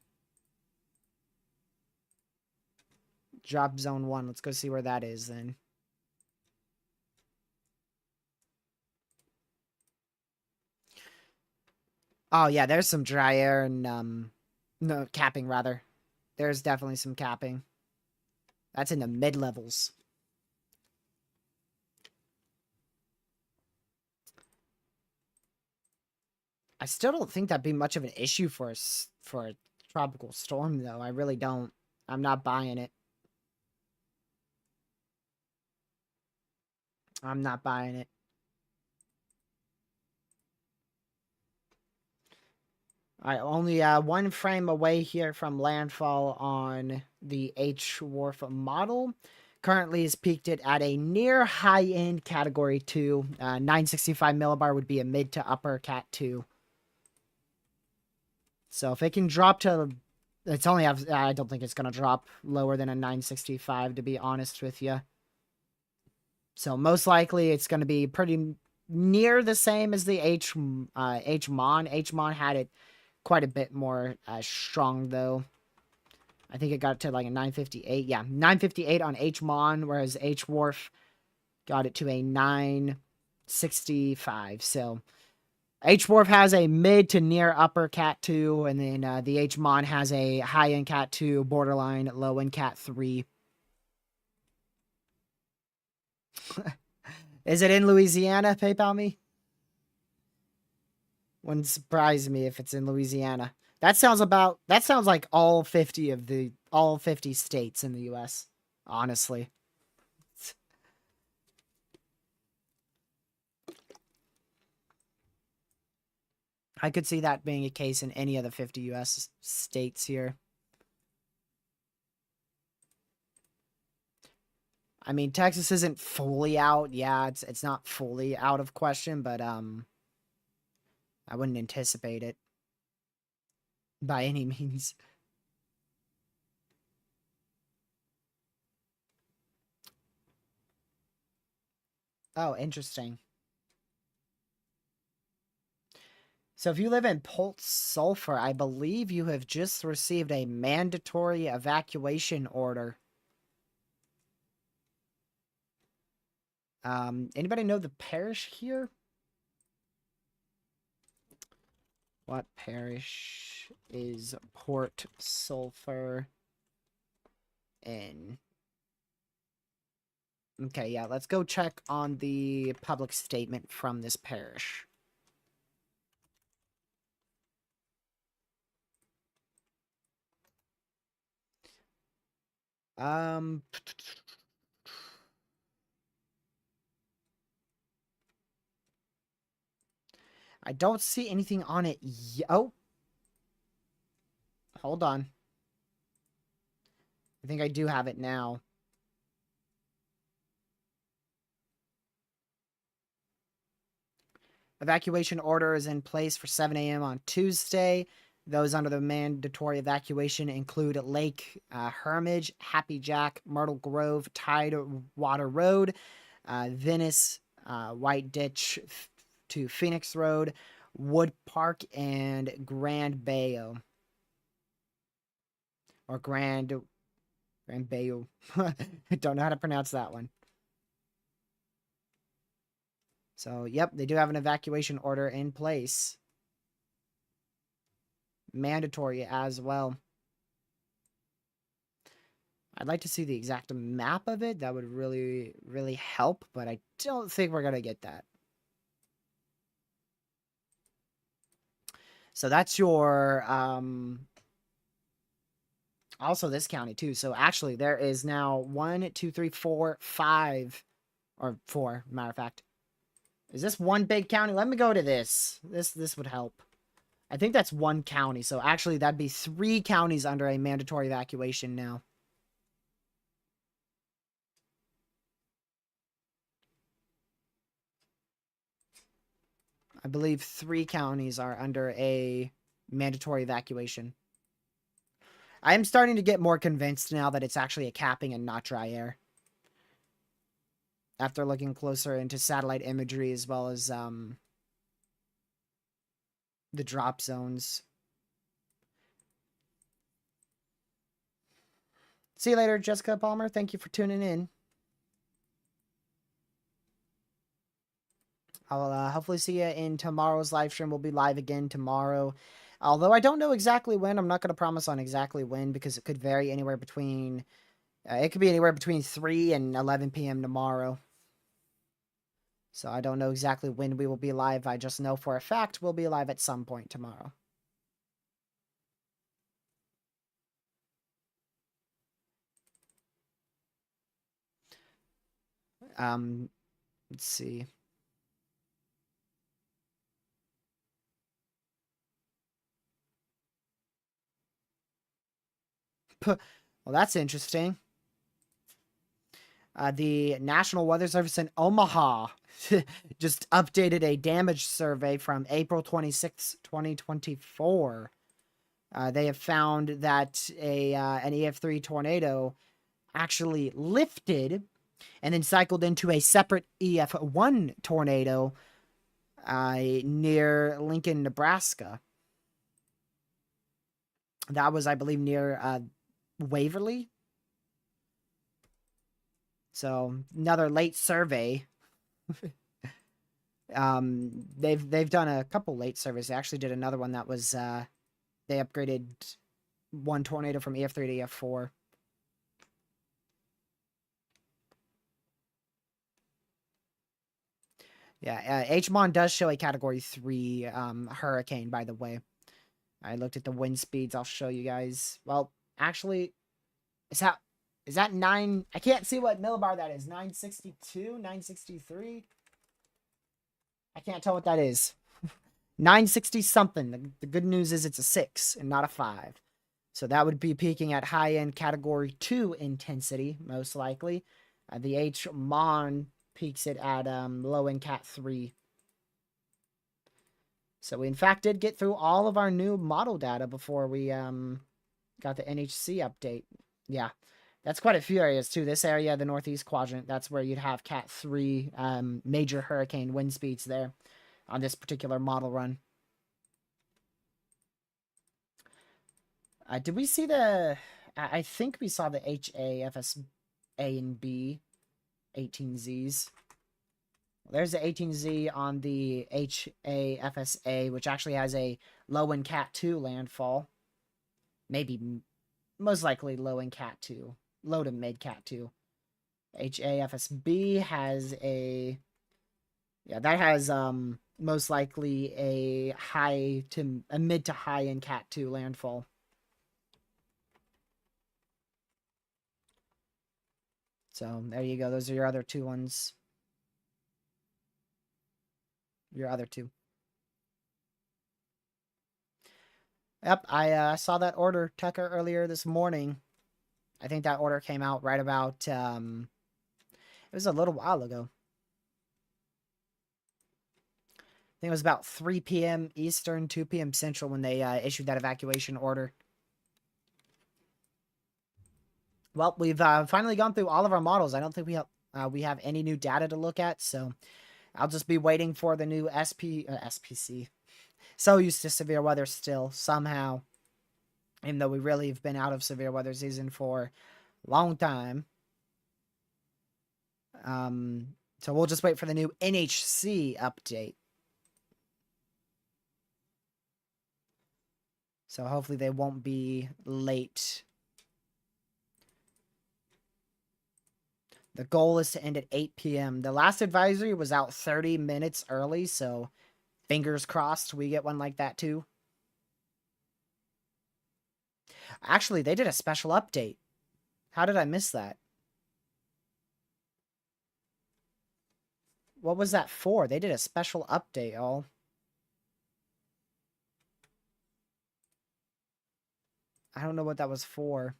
Drop zone 1. Let's go see where that is then. Oh, yeah, there's some dry air and, no, capping, rather. There's definitely some capping. That's in the mid-levels. I still don't think that'd be much of an issue for a tropical storm, though. I really don't. I'm not buying it. I'm not buying it. Alright, only one frame away here from landfall on the H-Wharf model. Currently is peaked it at a near high-end Category 2. 965 millibar would be a mid to upper Cat 2. So if it can drop to... It's only... I don't think it's going to drop lower than a 965, to be honest with you. So most likely it's going to be pretty near the same as the H-Mon. H-Mon had it quite a bit more strong, though. I think it got to like a 958. Yeah, 958 on H-Mon, whereas H-Wharf got it to a 965. So H-Wharf has a mid to near upper Cat 2, and then the H-Mon has a high-end Cat 2, borderline low-end Cat 3. Is it in Louisiana? PayPal me. Wouldn't surprise me if it's in Louisiana. That sounds like all 50 states in the US, honestly. I could see that being a case in any of the 50 US states here. I mean, Texas isn't fully out. Yeah, it's not fully out of question, but I wouldn't anticipate it by any means. Oh, interesting. So if you live in Port Sulphur, I believe you have just received a mandatory evacuation order. Anybody know the parish here? What parish is Port Sulphur in? Okay, yeah, let's go check on the public statement from this parish. Um, I don't see anything on it. Oh, hold on. I think I do have it now. Evacuation order is in place for 7 a.m. on Tuesday. Those under the mandatory evacuation include Lake Hermitage, Happy Jack, Myrtle Grove, Tidewater Road, Venice, White Ditch to Phoenix Road, Wood Park, and Grand Bayou. Or Grand Bayou. I don't know how to pronounce that one. So, yep, they do have an evacuation order in place. Mandatory as well. I'd like to see the exact map of it. That would really, really help, but I don't think we're going to get that. So that's your, also this county too. So actually there is now 1, 2, 3, 4, 5, or 4, matter of fact. Is this one big county? Let me go to this. This would help. I think that's one county. So actually that'd be 3 counties under a mandatory evacuation now. I believe 3 counties are under a mandatory evacuation. I am starting to get more convinced now that it's actually a capping and not dry air. After looking closer into satellite imagery as well as the drop zones. See you later, Jessica Palmer. Thank you for tuning in. I'll hopefully see you in tomorrow's live stream. We'll be live again tomorrow. Although I don't know exactly when. I'm not going to promise on exactly when because it could vary anywhere between... it could be anywhere between 3 and 11 p.m. tomorrow. So I don't know exactly when we will be live. I just know for a fact we'll be live at some point tomorrow. Let's see. Well, that's interesting. The National Weather Service in Omaha just updated a damage survey from April 26, 2024. They have found that an EF3 tornado actually lifted and then cycled into a separate EF1 tornado near Lincoln, Nebraska. That was, I believe, near Waverly. So another late survey. They've done a couple late surveys. They actually did another one that was they upgraded one tornado from EF3 to EF4. Yeah, HMON does show a Category 3 hurricane, by the way. I looked at the wind speeds. I'll show you guys. Well, actually, is that 9? I can't see what millibar that is. 962? 963? I can't tell what that is. 960 something. The good news is it's a 6 and not a 5. So that would be peaking at high-end Category 2 intensity, most likely. The HMON peaks it at low-end Cat 3. So we, in fact, did get through all of our new model data before we got the NHC update. Yeah, that's quite a few areas, too. This area, the northeast quadrant, that's where you'd have Cat 3 major hurricane wind speeds there on this particular model run. Did we see the... I think we saw the HAFS A and B 18Zs. There's the 18Z on the HAFSA, which actually has a low-end Cat 2 landfall. Maybe, most likely low-end Cat 2. Low to mid Cat 2. HAFSB has a... Yeah, that has most likely a mid to high-end Cat 2 landfall. So, there you go. Those are your other two ones. Your other two. Yep, I saw that order, Tucker, earlier this morning. I think that order came out right about, it was a little while ago. I think it was about 3 p.m. Eastern, 2 p.m. Central when they issued that evacuation order. Well, we've finally gone through all of our models. I don't think we have any new data to look at, so I'll just be waiting for the new SPC. So used to severe weather still, somehow. Even though we really have been out of severe weather season for a long time. So we'll just wait for the new NHC update. So hopefully they won't be late. The goal is to end at 8 p.m. The last advisory was out 30 minutes early, so fingers crossed we get one like that too. Actually, they did a special update. How did I miss that? What was that for? They did a special update, y'all. I don't know what that was for.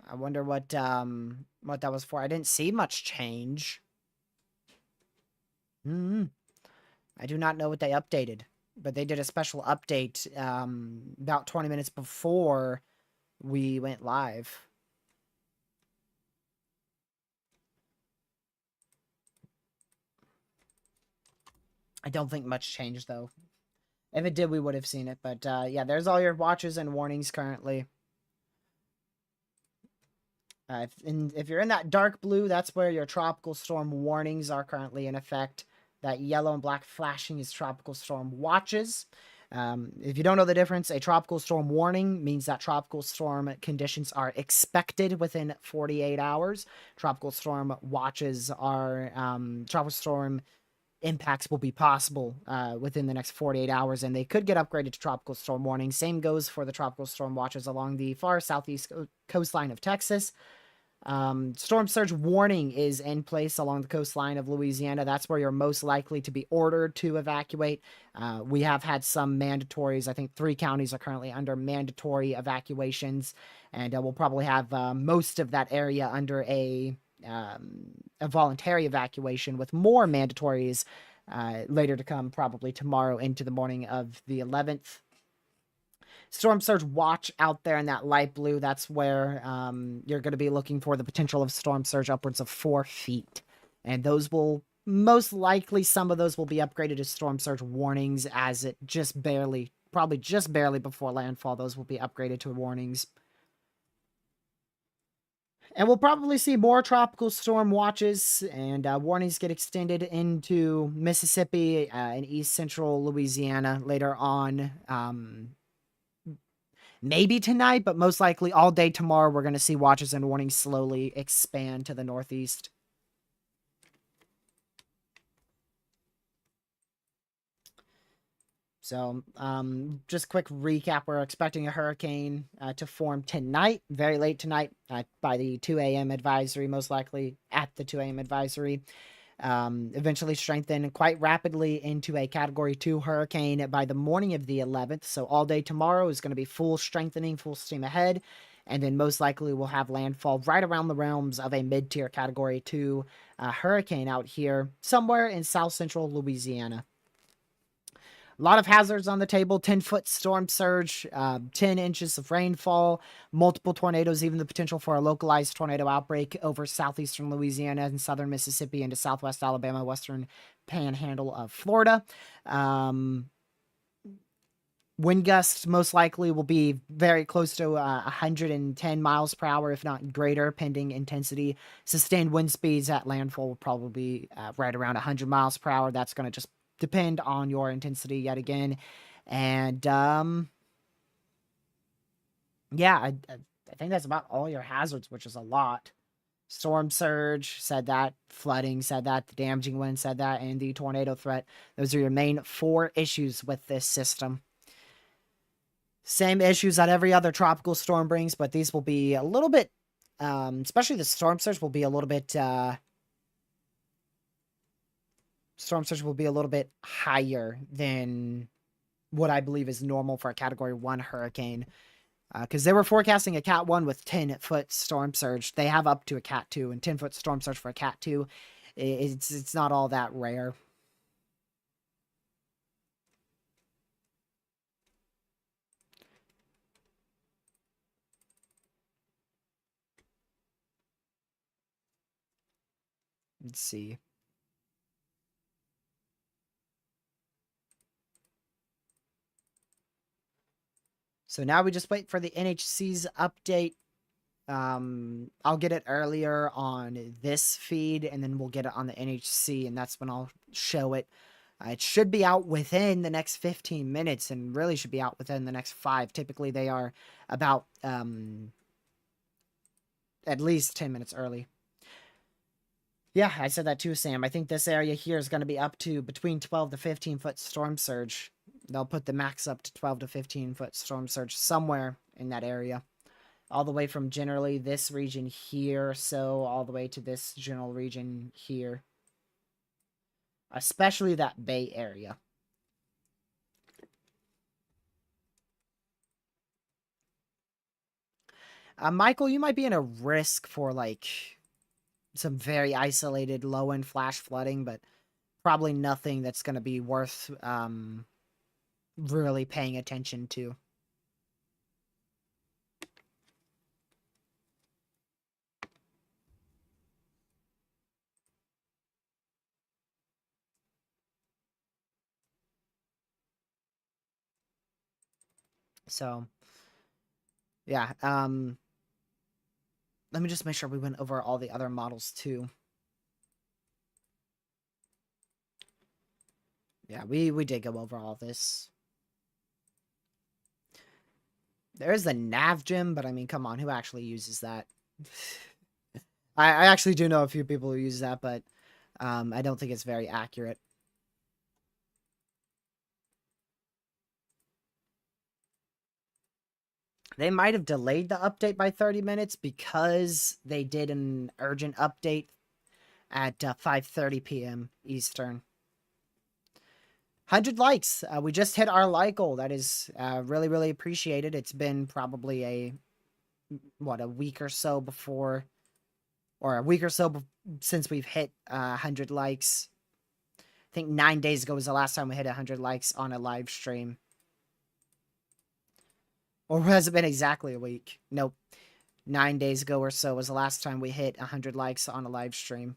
I wonder what that was for. I didn't see much change. I do not know what they updated, but they did a special update about 20 minutes before we went live. I don't think much changed, though. If it did, we would have seen it. But, yeah, there's all your watches and warnings currently. If you're in that dark blue, that's where your tropical storm warnings are currently in effect. That yellow and black flashing is tropical storm watches. If you don't know the difference, a tropical storm warning means that tropical storm conditions are expected within 48 hours. Tropical storm watches are tropical storm impacts will be possible within the next 48 hours, and they could get upgraded to tropical storm warning. Same goes for the tropical storm watches along the far southeast coastline of Texas. Storm surge warning is in place along the coastline of Louisiana. That's where you're most likely to be ordered to evacuate. We have had some mandatories. I think 3 counties are currently under mandatory evacuations, and we'll probably have most of that area under a voluntary evacuation with more mandatories later to come, probably tomorrow into the morning of the 11th. Storm surge watch out there in that light blue. That's where you're going to be looking for the potential of storm surge upwards of 4 feet. And those will, most likely, some of those will be upgraded to storm surge warnings as it just barely, probably just barely before landfall, those will be upgraded to warnings. And we'll probably see more tropical storm watches and warnings get extended into Mississippi and east central Louisiana later on. maybe tonight, but most likely all day tomorrow, we're going to see watches and warnings slowly expand to the northeast. So, just quick recap. We're expecting a hurricane to form tonight, very late tonight, by the 2 a.m. advisory, most likely at the 2 a.m. advisory. Eventually strengthen quite rapidly into a Category 2 hurricane by the morning of the 11th. So all day tomorrow is going to be full strengthening, full steam ahead. And then most likely we'll have landfall right around the realms of a mid-tier Category 2 hurricane out here, somewhere in south central Louisiana. A lot of hazards on the table: 10-foot storm surge, 10 inches of rainfall, multiple tornadoes, even the potential for a localized tornado outbreak over southeastern Louisiana and southern Mississippi into southwest Alabama, western panhandle of Florida. Wind gusts most likely will be very close to 110 miles per hour, if not greater, pending intensity. Sustained wind speeds at landfall will probably be right around 100 miles per hour. That's going to just depend on your intensity yet again. And yeah, I think that's about all your hazards, which is a lot. Storm surge said that, flooding said that, the damaging wind said that, and the tornado threat. Those are your main 4 issues with this system. Same issues that every other tropical storm brings, but these will be a little bit, especially the storm surge will be a little bit, higher than what I believe is normal for a Category 1 hurricane. Because they were forecasting a Cat 1 with 10-foot storm surge. They have up to a Cat 2, and 10-foot storm surge for a Cat 2, it's not all that rare. Let's see. So now we just wait for the NHC's update. I'll get it earlier on this feed, and then we'll get it on the NHC, and that's when I'll show it. It should be out within the next 15 minutes, and really should be out within the next 5. Typically, they are about at least 10 minutes early. Yeah, I said that too, Sam. I think this area here is going to be up to between 12 to 15-foot storm surge. They'll put the max up to 12 to 15-foot storm surge somewhere in that area. All the way from generally this region here, so all the way to this general region here. Especially that Bay Area. Michael, you might be in a risk for, like, some very isolated low-end flash flooding, but probably nothing that's going to be worth really paying attention to. So, yeah, let me just make sure we went over all the other models too. Yeah, we did go over all this. There is the nav gym, but I mean, come on, who actually uses that? I actually do know a few people who use that, but I don't think it's very accurate. They might have delayed the update by 30 minutes because they did an urgent update at 5:30 p.m. Eastern. 100 likes. We just hit our like goal. That is really, really appreciated. It's been probably a week or so before, or a week or so since we've hit 100 likes. I think 9 days ago was the last time we hit 100 likes on a live stream. Or has it been exactly a week? Nope. 9 days ago or so was the last time we hit 100 likes on a live stream.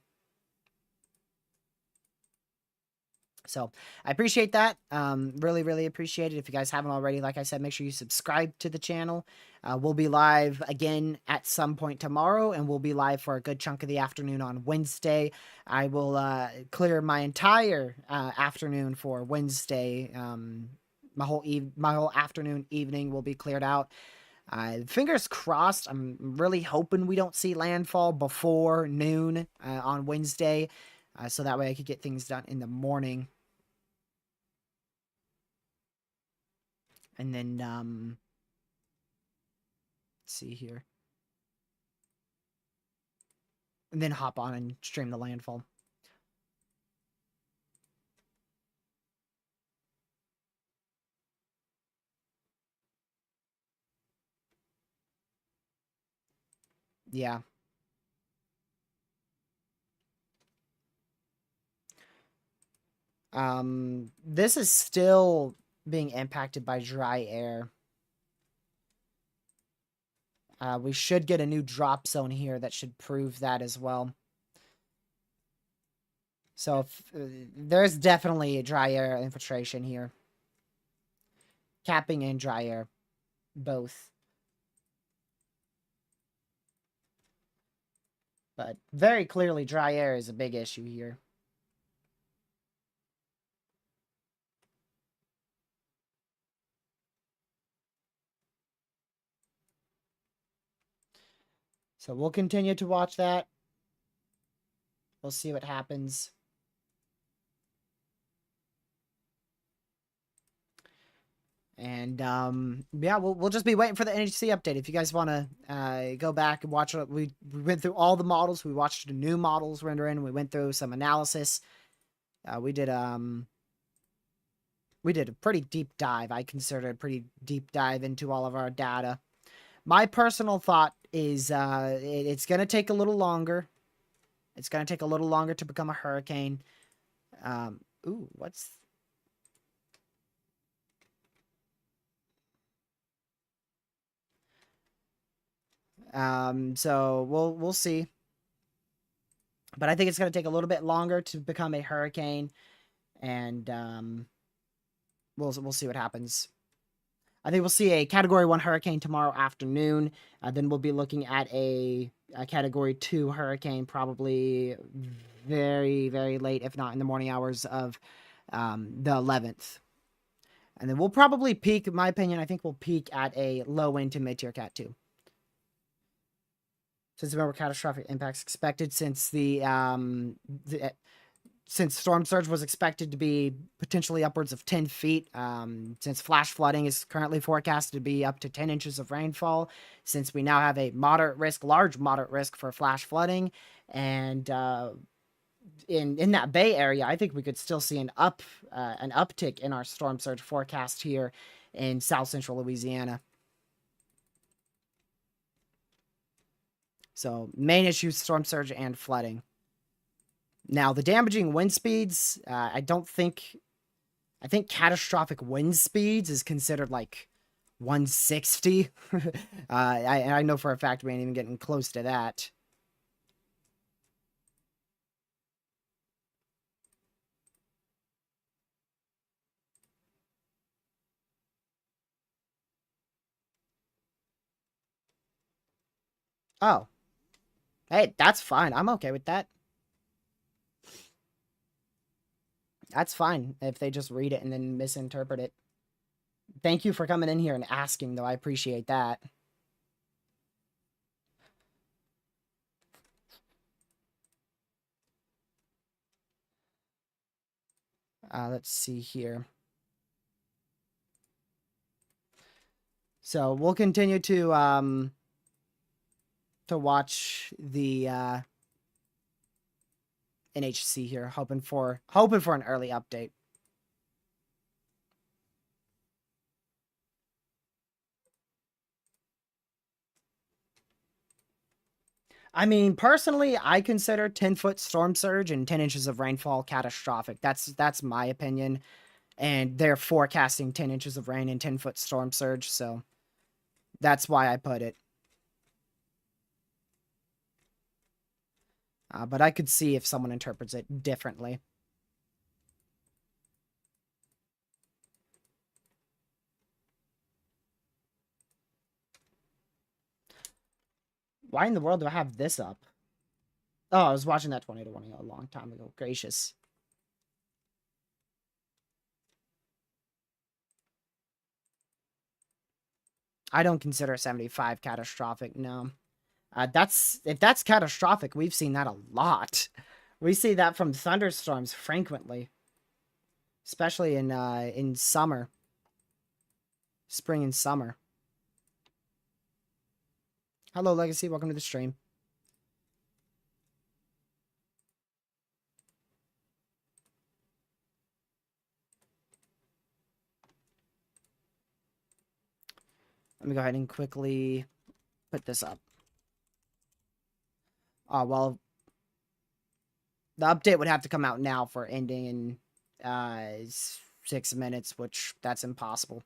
So I appreciate that. Really, really appreciate it. If you guys haven't already, like I said, make sure you subscribe to the channel. We'll be live again at some point tomorrow, and we'll be live for a good chunk of the afternoon on Wednesday. I will clear my entire afternoon for Wednesday my whole afternoon, evening will be cleared out. Fingers crossed. I'm really hoping we don't see landfall before noon on Wednesday, so that way I could get things done in the morning. And then, let's see here. And then hop on and stream the landfall. Yeah. This is still being impacted by dry air. We should get a new drop zone here that should prove that as well. So there's definitely a dry air infiltration here. Capping and dry air, both. But very clearly dry air is a big issue here. So we'll continue to watch that. We'll see what happens. And yeah, we'll just be waiting for the NHC update. If you guys want to go back and watch it, we went through all the models. We watched the new models rendering. We went through some analysis. We did a pretty deep dive. I consider a pretty deep dive into all of our data. My personal thought is it's going to take a little longer. It's going to take a little longer to become a hurricane. Ooh, what's... So we'll see. But I think it's going to take a little bit longer to become a hurricane. And we'll see what happens. I think we'll see a Category 1 hurricane tomorrow afternoon. Then we'll be looking at a Category 2 hurricane probably very, very late, if not in the morning hours of the 11th. And then we'll probably peak, in my opinion, I think we'll peak at a low wind to mid-tier Cat 2. Since remember, catastrophic impacts expected since since storm surge was expected to be potentially upwards of 10 feet, since flash flooding is currently forecasted to be up to 10 inches of rainfall, since we now have a large moderate risk for flash flooding, and in that Bay Area, I think we could still see an uptick in our storm surge forecast here in South Central Louisiana. So main issues, storm surge and flooding. Now, the damaging wind speeds, I think catastrophic wind speeds is considered like 160. I know for a fact we ain't even getting close to that. Oh. Hey, that's fine. I'm okay with that. That's fine if they just read it and then misinterpret it. Thank you for coming in here and asking, though. I appreciate that. Let's see here. So we'll continue to watch the NHC here, hoping for an early update. I mean, personally, I consider 10-foot storm surge and 10 inches of rainfall catastrophic. That's my opinion. And they're forecasting 10 inches of rain and 10-foot storm surge, so that's why I put it. But I could see if someone interprets it differently. Why in the world do I have this up? Oh, I was watching that 20/20 a long time ago. Gracious. I don't consider 75 catastrophic, no. If that's catastrophic, we've seen that a lot. We see that from thunderstorms frequently, especially in summer, spring and summer. Hello, Legacy. Welcome to the stream. Let me go ahead and quickly put this up. Oh, well, the update would have to come out now for ending in 6 minutes, which that's impossible.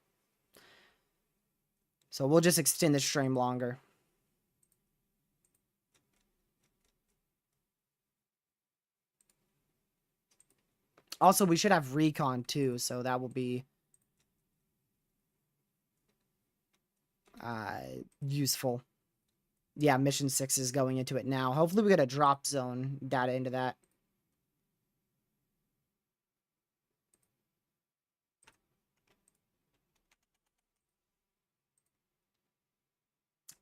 So we'll just extend the stream longer. Also, we should have recon too, so that will be useful. Yeah, mission 6 is going into it now. Hopefully we get a drop zone data into that.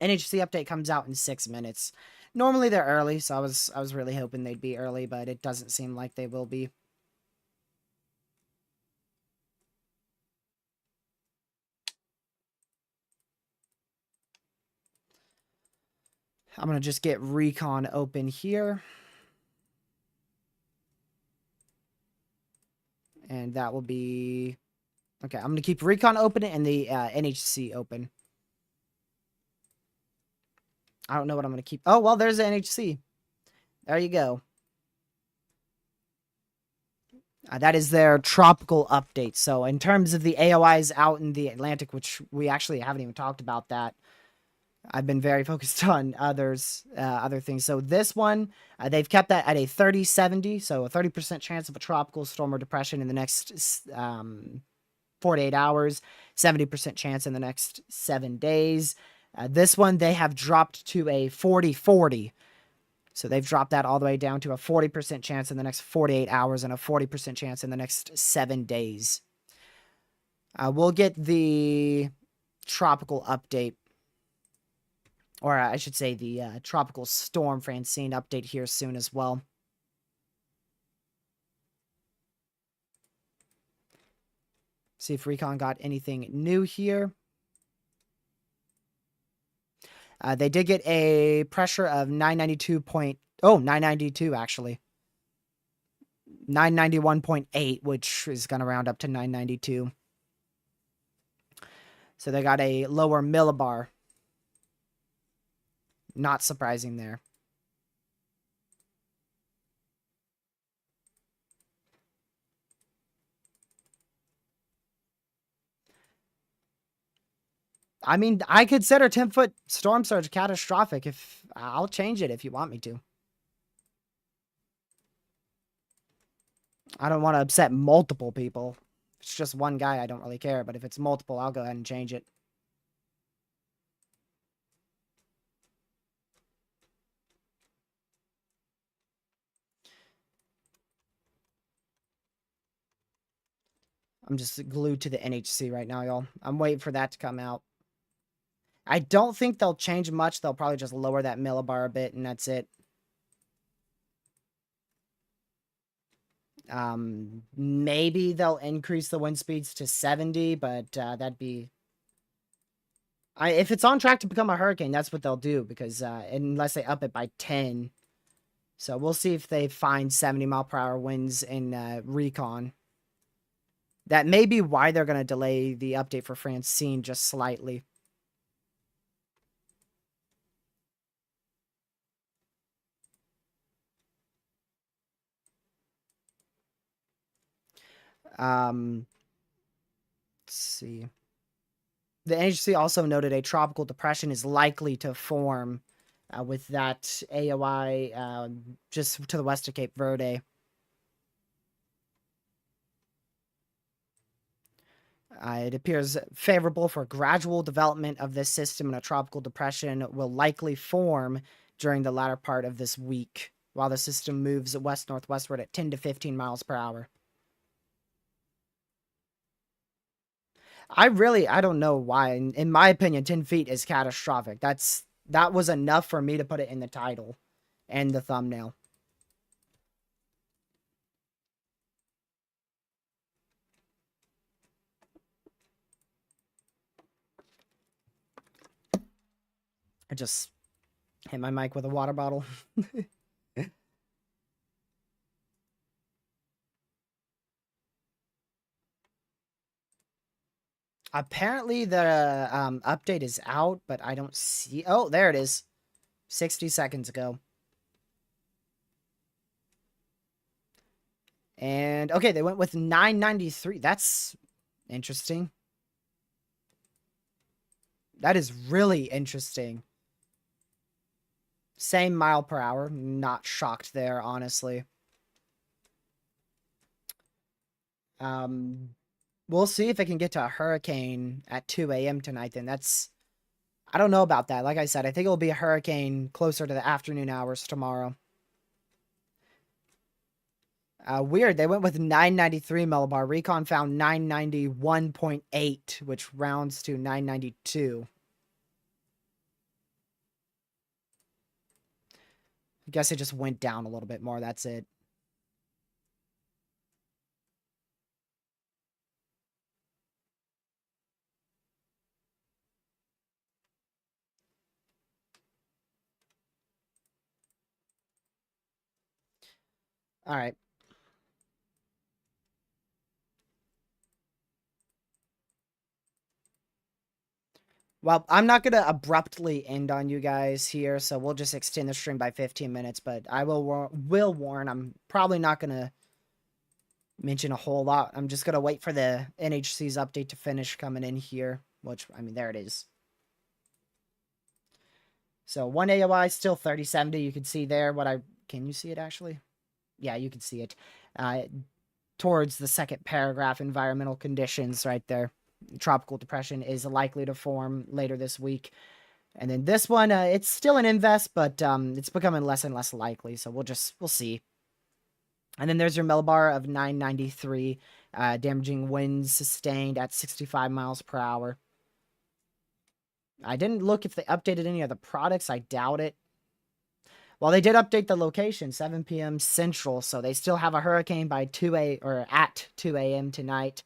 NHC update comes out in 6 minutes. Normally they're early, so I was really hoping they'd be early, but it doesn't seem like they will be. I'm going to just get recon open here. And that will be... Okay, I'm going to keep recon open and the NHC open. I don't know what I'm going to keep. Oh, well, there's the NHC. There you go. That is their tropical update. So in terms of the AOIs out in the Atlantic, which we actually haven't even talked about that, I've been very focused on other things. So this one, they've kept that at a 30-70, so a 30% chance of a tropical storm or depression in the next 48 hours, 70% chance in the next 7 days. This one, they have dropped to a 40-40. So they've dropped that all the way down to a 40% chance in the next 48 hours and a 40% chance in the next 7 days. We'll get the tropical update, or I should say the tropical storm Francine update here soon as well. See if Recon got anything new here. They did get a pressure of 992 actually. 991.8, which is going to round up to 992. So they got a lower millibar. Not surprising there. I mean, I consider 10-foot storm surge catastrophic. If I'll change it if you want me to. I don't want to upset multiple people. If it's just one guy, I don't really care. But if it's multiple, I'll go ahead and change it. I'm just glued to the NHC right now, y'all. I'm waiting for that to come out. I don't think they'll change much. They'll probably just lower that millibar a bit, and that's it. Maybe they'll increase the wind speeds to 70, but that'd be... if it's on track to become a hurricane, that's what they'll do, because unless they up it by 10. So we'll see if they find 70-mile-per-hour winds in Recon. That may be why they're going to delay the update for Francine just slightly. Let's see. The NHC also noted a tropical depression is likely to form with that AOI just to the west of Cape Verde. It appears favorable for gradual development of this system, and a tropical depression will likely form during the latter part of this week, while the system moves west-northwestward at 10 to 15 miles per hour. I don't know why. In my opinion, 10 feet is catastrophic. That was enough for me to put it in the title and the thumbnail. I just hit my mic with a water bottle. Apparently the update is out, but I don't see. Oh, there it is. 60 seconds ago. And okay, they went with 993. That's interesting. That is really interesting. Same mile per hour. Not shocked there, honestly. We'll see if it can get to a hurricane at 2 a.m. tonight. Then I don't know about that. Like I said, I think it'll be a hurricane closer to the afternoon hours tomorrow. Weird. They went with 993 millibar. Recon found 991.8, which rounds to 992. I guess it just went down a little bit more. That's it. All right. Well, I'm not going to abruptly end on you guys here, so we'll just extend the stream by 15 minutes, but I will warn, I'm probably not going to mention a whole lot. I'm just going to wait for the NHC's update to finish coming in here, which, I mean, there it is. So 1 AOI, still 3070. You can see there can you see it actually? Yeah, you can see it. Towards the second paragraph, environmental conditions right there. Tropical depression is likely to form later this week. And then this one, it's still an invest, but it's becoming less and less likely. So we'll see. And then there's your millibar of 993, damaging winds sustained at 65 miles per hour. I didn't look if they updated any of the products. I doubt it. Well, they did update the location, 7 p.m. Central, so they still have a hurricane by at 2 a.m. tonight.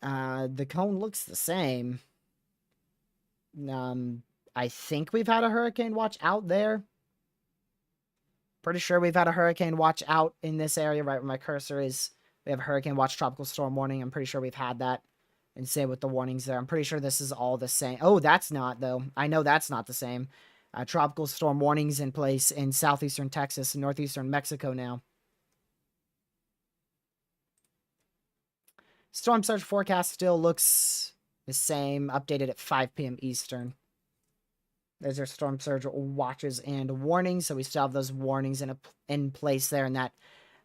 The cone looks the same. I think we've had a hurricane watch out there. Pretty sure we've had a hurricane watch out in this area, right where my cursor is. We have a hurricane watch, tropical storm warning. I'm pretty sure we've had that. And same with the warnings there. I'm pretty sure this is all the same. Oh, that's not, though. I know that's not the same. Tropical storm warnings in place in southeastern Texas and northeastern Mexico now. Storm surge forecast still looks the same, updated at 5 p.m. Eastern. There's our storm surge watches and warnings. So we still have those warnings in place there. And that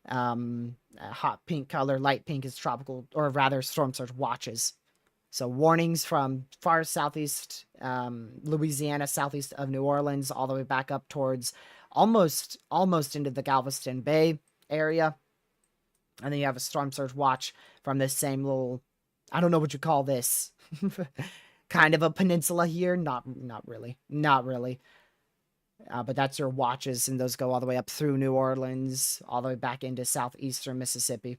hot pink color, light pink is tropical, or rather storm surge watches. So warnings from far southeast Louisiana, southeast of New Orleans, all the way back up towards almost into the Galveston Bay area. And then you have a storm surge watch from this same little, I don't know what you call this, kind of a peninsula here. Not really. But that's your watches, and those go all the way up through New Orleans, all the way back into southeastern Mississippi.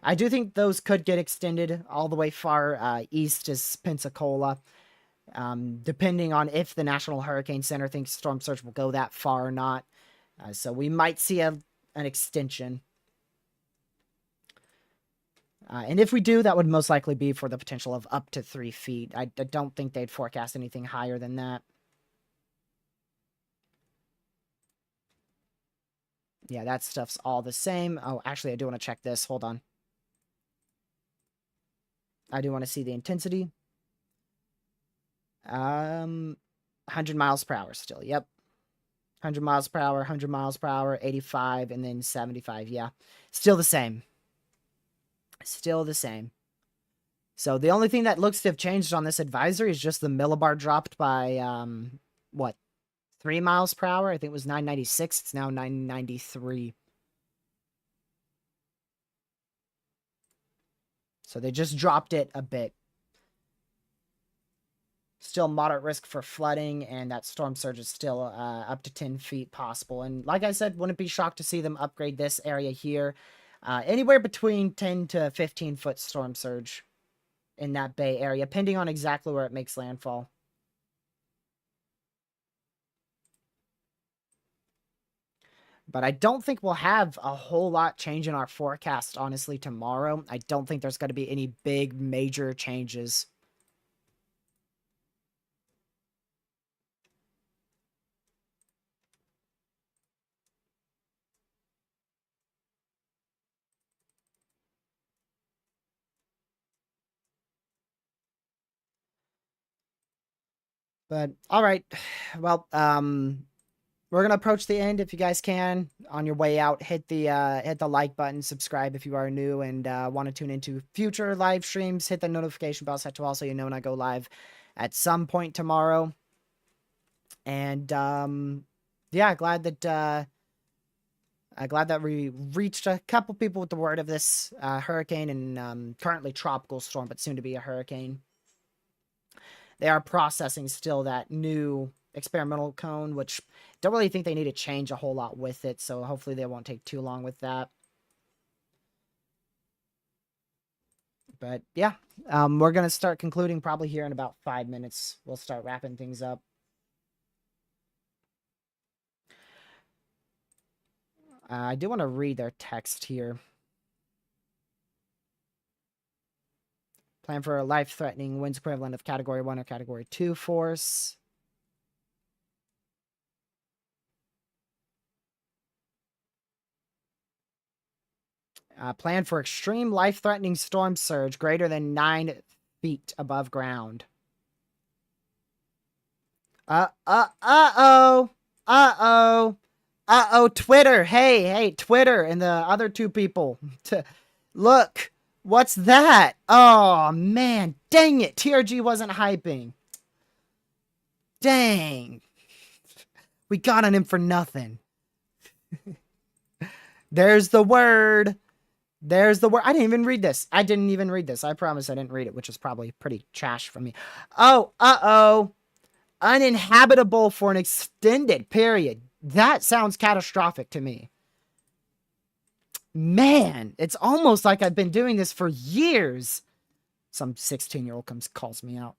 I do think those could get extended all the way far east as Pensacola, depending on if the National Hurricane Center thinks storm surge will go that far or not. So we might see an extension. And if we do, that would most likely be for the potential of up to 3 feet. I don't think they'd forecast anything higher than that. Yeah, that stuff's all the same. Oh, actually, I do want to check this. Hold on. I do want to see the intensity. 100 miles per hour still. Yep. 100 miles per hour, 100 miles per hour, 85, and then 75. Yeah. Still the same. Still the same. So the only thing that looks to have changed on this advisory is just the millibar dropped by, what, 3 miles per hour? I think it was 996. It's now 993. So they just dropped it a bit. Still moderate risk for flooding, and that storm surge is still up to 10 feet possible. And like I said, wouldn't be shocked to see them upgrade this area here. Anywhere between 10 to 15 foot storm surge in that bay area, depending on exactly where it makes landfall. But I don't think we'll have a whole lot change in our forecast, honestly, tomorrow. I don't think there's going to be any big, major changes. But, all right. Well, we're gonna approach the end. If you guys can, on your way out, hit the like button, subscribe if you are new and want to tune into future live streams. Hit the notification bell set to also you know when I go live at some point tomorrow. And yeah, glad that we reached a couple people with the word of this hurricane and currently tropical storm, but soon to be a hurricane. They are processing still that new experimental cone, which don't really think they need to change a whole lot with it, so hopefully they won't take too long with that. But yeah, we're going to start concluding probably here in about 5 minutes. We'll start wrapping things up. I do want to read their text here. Plan for a life-threatening winds equivalent of Category 1 or Category 2 force. Plan for extreme life-threatening storm surge greater than 9 feet above ground. Uh-oh. Twitter. Hey, Twitter and the other two people. Look, what's that? Oh, man. Dang it. TRG wasn't hyping. Dang. We got on him for nothing. There's the word. There's the word. I didn't even read this. I promise I didn't read it, which is probably pretty trash from me. Oh, uninhabitable for an extended period. That sounds catastrophic to me. Man, it's almost like I've been doing this for years. Some 16-year-old calls me out.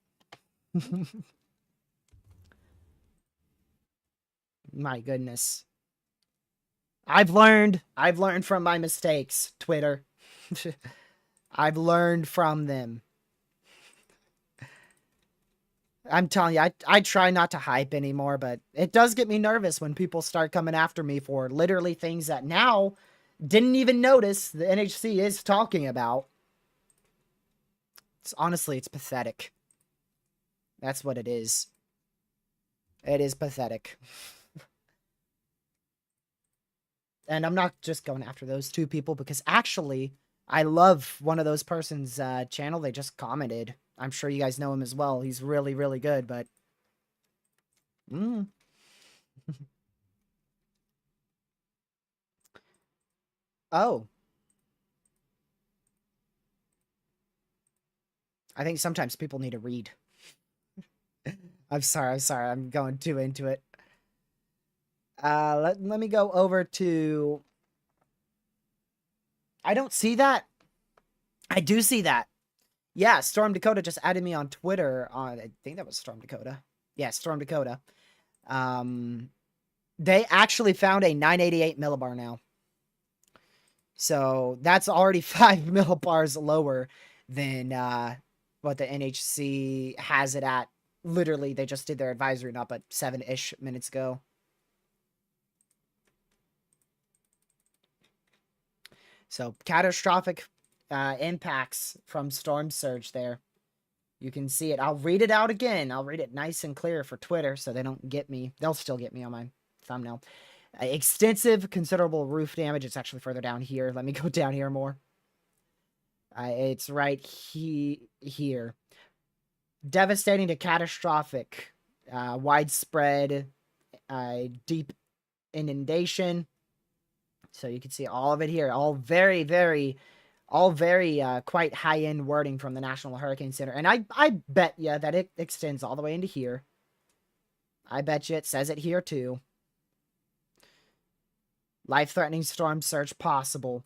My goodness. I've learned from my mistakes, Twitter. I've learned from them. I'm telling you, I try not to hype anymore, but it does get me nervous when people start coming after me for literally things that now didn't even notice the NHC is talking about. Honestly, it's pathetic. That's what it is. It is pathetic. And I'm not just going after those two people because actually, I love one of those person's channel. They just commented. I'm sure you guys know him as well. He's really, really good, but... Oh. I think sometimes people need to read. I'm sorry. I'm going too into it. Let me go over to... I don't see that. I do see that. Yeah, Storm Dakota just added me on Twitter. I think that was Storm Dakota. Yeah, Storm Dakota. They actually found a 988 millibar now. So that's already 5 millibars lower than what the NHC has it at. Literally, they just did their advisory not but 7-ish minutes ago. So catastrophic impacts from storm surge there. You can see it. I'll read it out again. I'll read it nice and clear for Twitter so they don't get me. They'll still get me on my thumbnail. Extensive, considerable roof damage. It's actually further down here. Let me go down here more. It's right here. Devastating to catastrophic. Widespread, deep inundation. So you can see all of it here. All very, very All very quite high-end wording from the National Hurricane Center. And I bet you that it extends all the way into here. I bet you it says it here too. Life-threatening storm surge possible.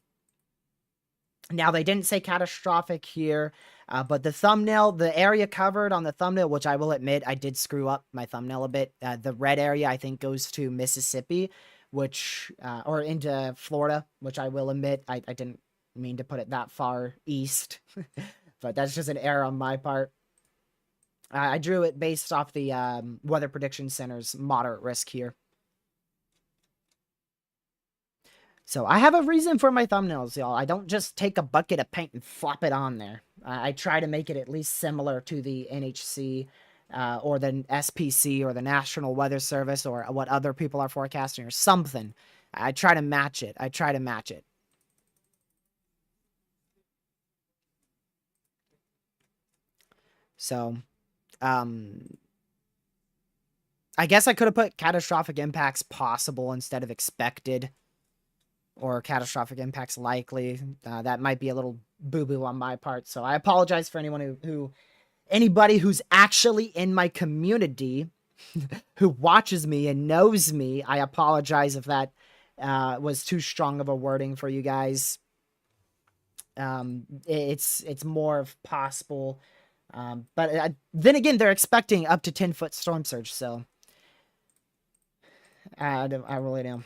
Now, they didn't say catastrophic here, but the thumbnail, the area covered on the thumbnail, which I will admit, I did screw up my thumbnail a bit. The red area, I think, goes to Mississippi, which, or into Florida, which I will admit, I didn't mean to put it that far east, but that's just an error on my part. I drew it based off the Weather Prediction Center's moderate risk here. So I have a reason for my thumbnails, y'all. I don't just take a bucket of paint and flop it on there. I try to make it at least similar to the NHC or the SPC or the National Weather Service or what other people are forecasting or something. I try to match it. So, I guess I could have put catastrophic impacts possible instead of expected. Or catastrophic impacts likely. That might be a little boo-boo on my part. So I apologize for anyone anybody who's actually in my community who watches me and knows me. I apologize if that was too strong of a wording for you guys. It's more of possible. But then again, they're expecting up to 10-foot storm surge. So I really don't.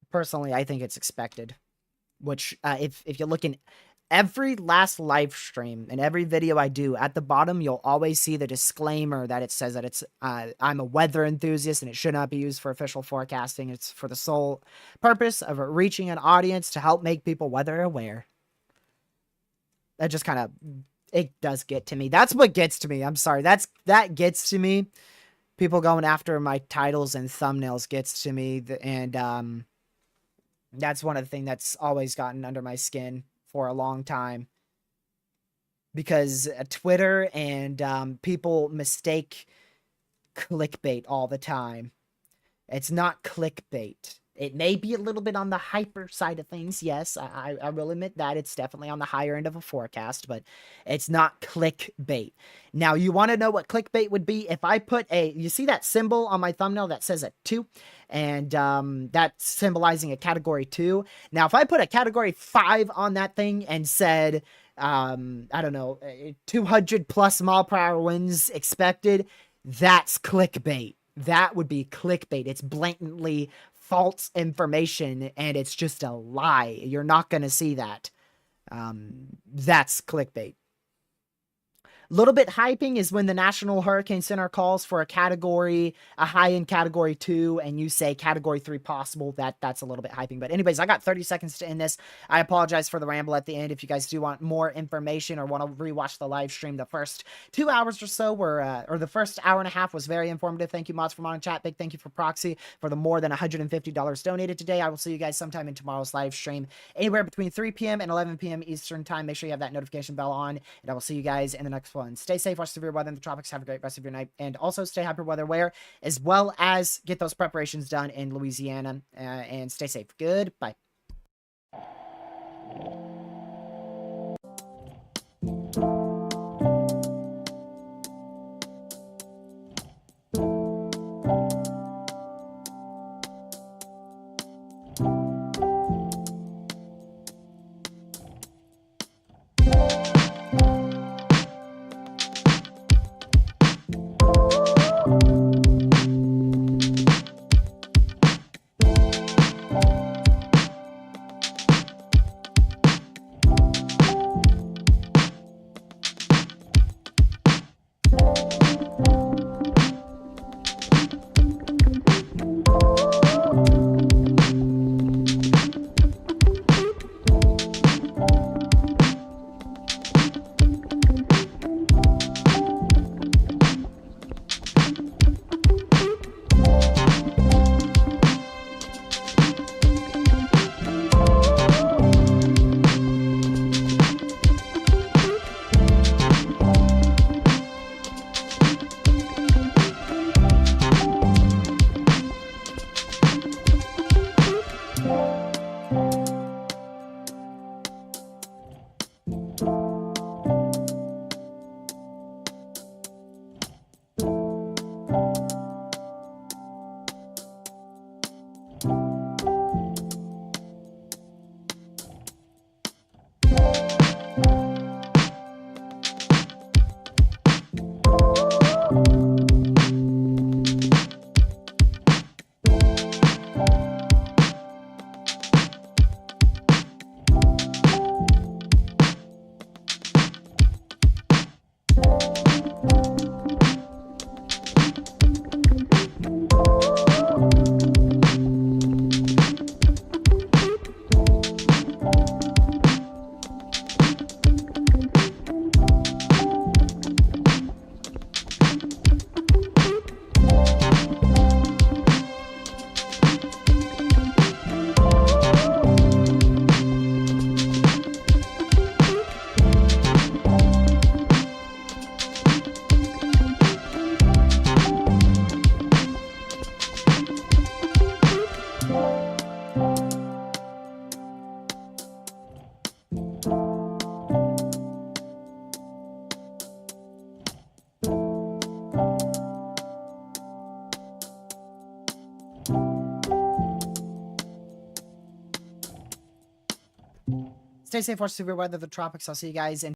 Personally, I think it's expected, which if you look in every last live stream and every video I do, at the bottom, you'll always see the disclaimer that it says that it's I'm a weather enthusiast and it should not be used for official forecasting. It's for the sole purpose of reaching an audience to help make people weather aware. That just kind of, it does get to me. That's what gets to me. I'm sorry. That gets to me. People going after my titles and thumbnails gets to me. And, that's one of the things that's always gotten under my skin for a long time. Because Twitter and people mistake clickbait all the time. It's not clickbait. It may be a little bit on the hyper side of things. Yes, I will admit that. It's definitely on the higher end of a forecast, but it's not clickbait. Now, you want to know what clickbait would be? If I put you see that symbol on my thumbnail that says a 2? And that's symbolizing a category 2. Now, if I put a category 5 on that thing and said, I don't know, 200 plus mile per hour winds expected, that's clickbait. That would be clickbait. It's blatantly false information and it's just a lie. You're not going to see that. That's clickbait. A little bit hyping is when the National Hurricane Center calls for a high-end category 2, and you say category 3 possible. That's a little bit hyping. But anyways, I got 30 seconds to end this. I apologize for the ramble at the end. If you guys do want more information or want to rewatch the live stream, the first 2 hours or so were, or the first hour and a half was very informative. Thank you, mods, for modding chat. Big thank you for Proxy for the more than $150 donated today. I will see you guys sometime in tomorrow's live stream, anywhere between 3 p.m. and 11 p.m. Eastern time. Make sure you have that notification bell on, and I will see you guys in the next one. Stay safe, watch severe weather in the tropics, have a great rest of your night, and also stay hyper weather aware, as well as get those preparations done in Louisiana, and stay safe. Goodbye. stay safe, watch severe weather, the tropics. I'll see you guys in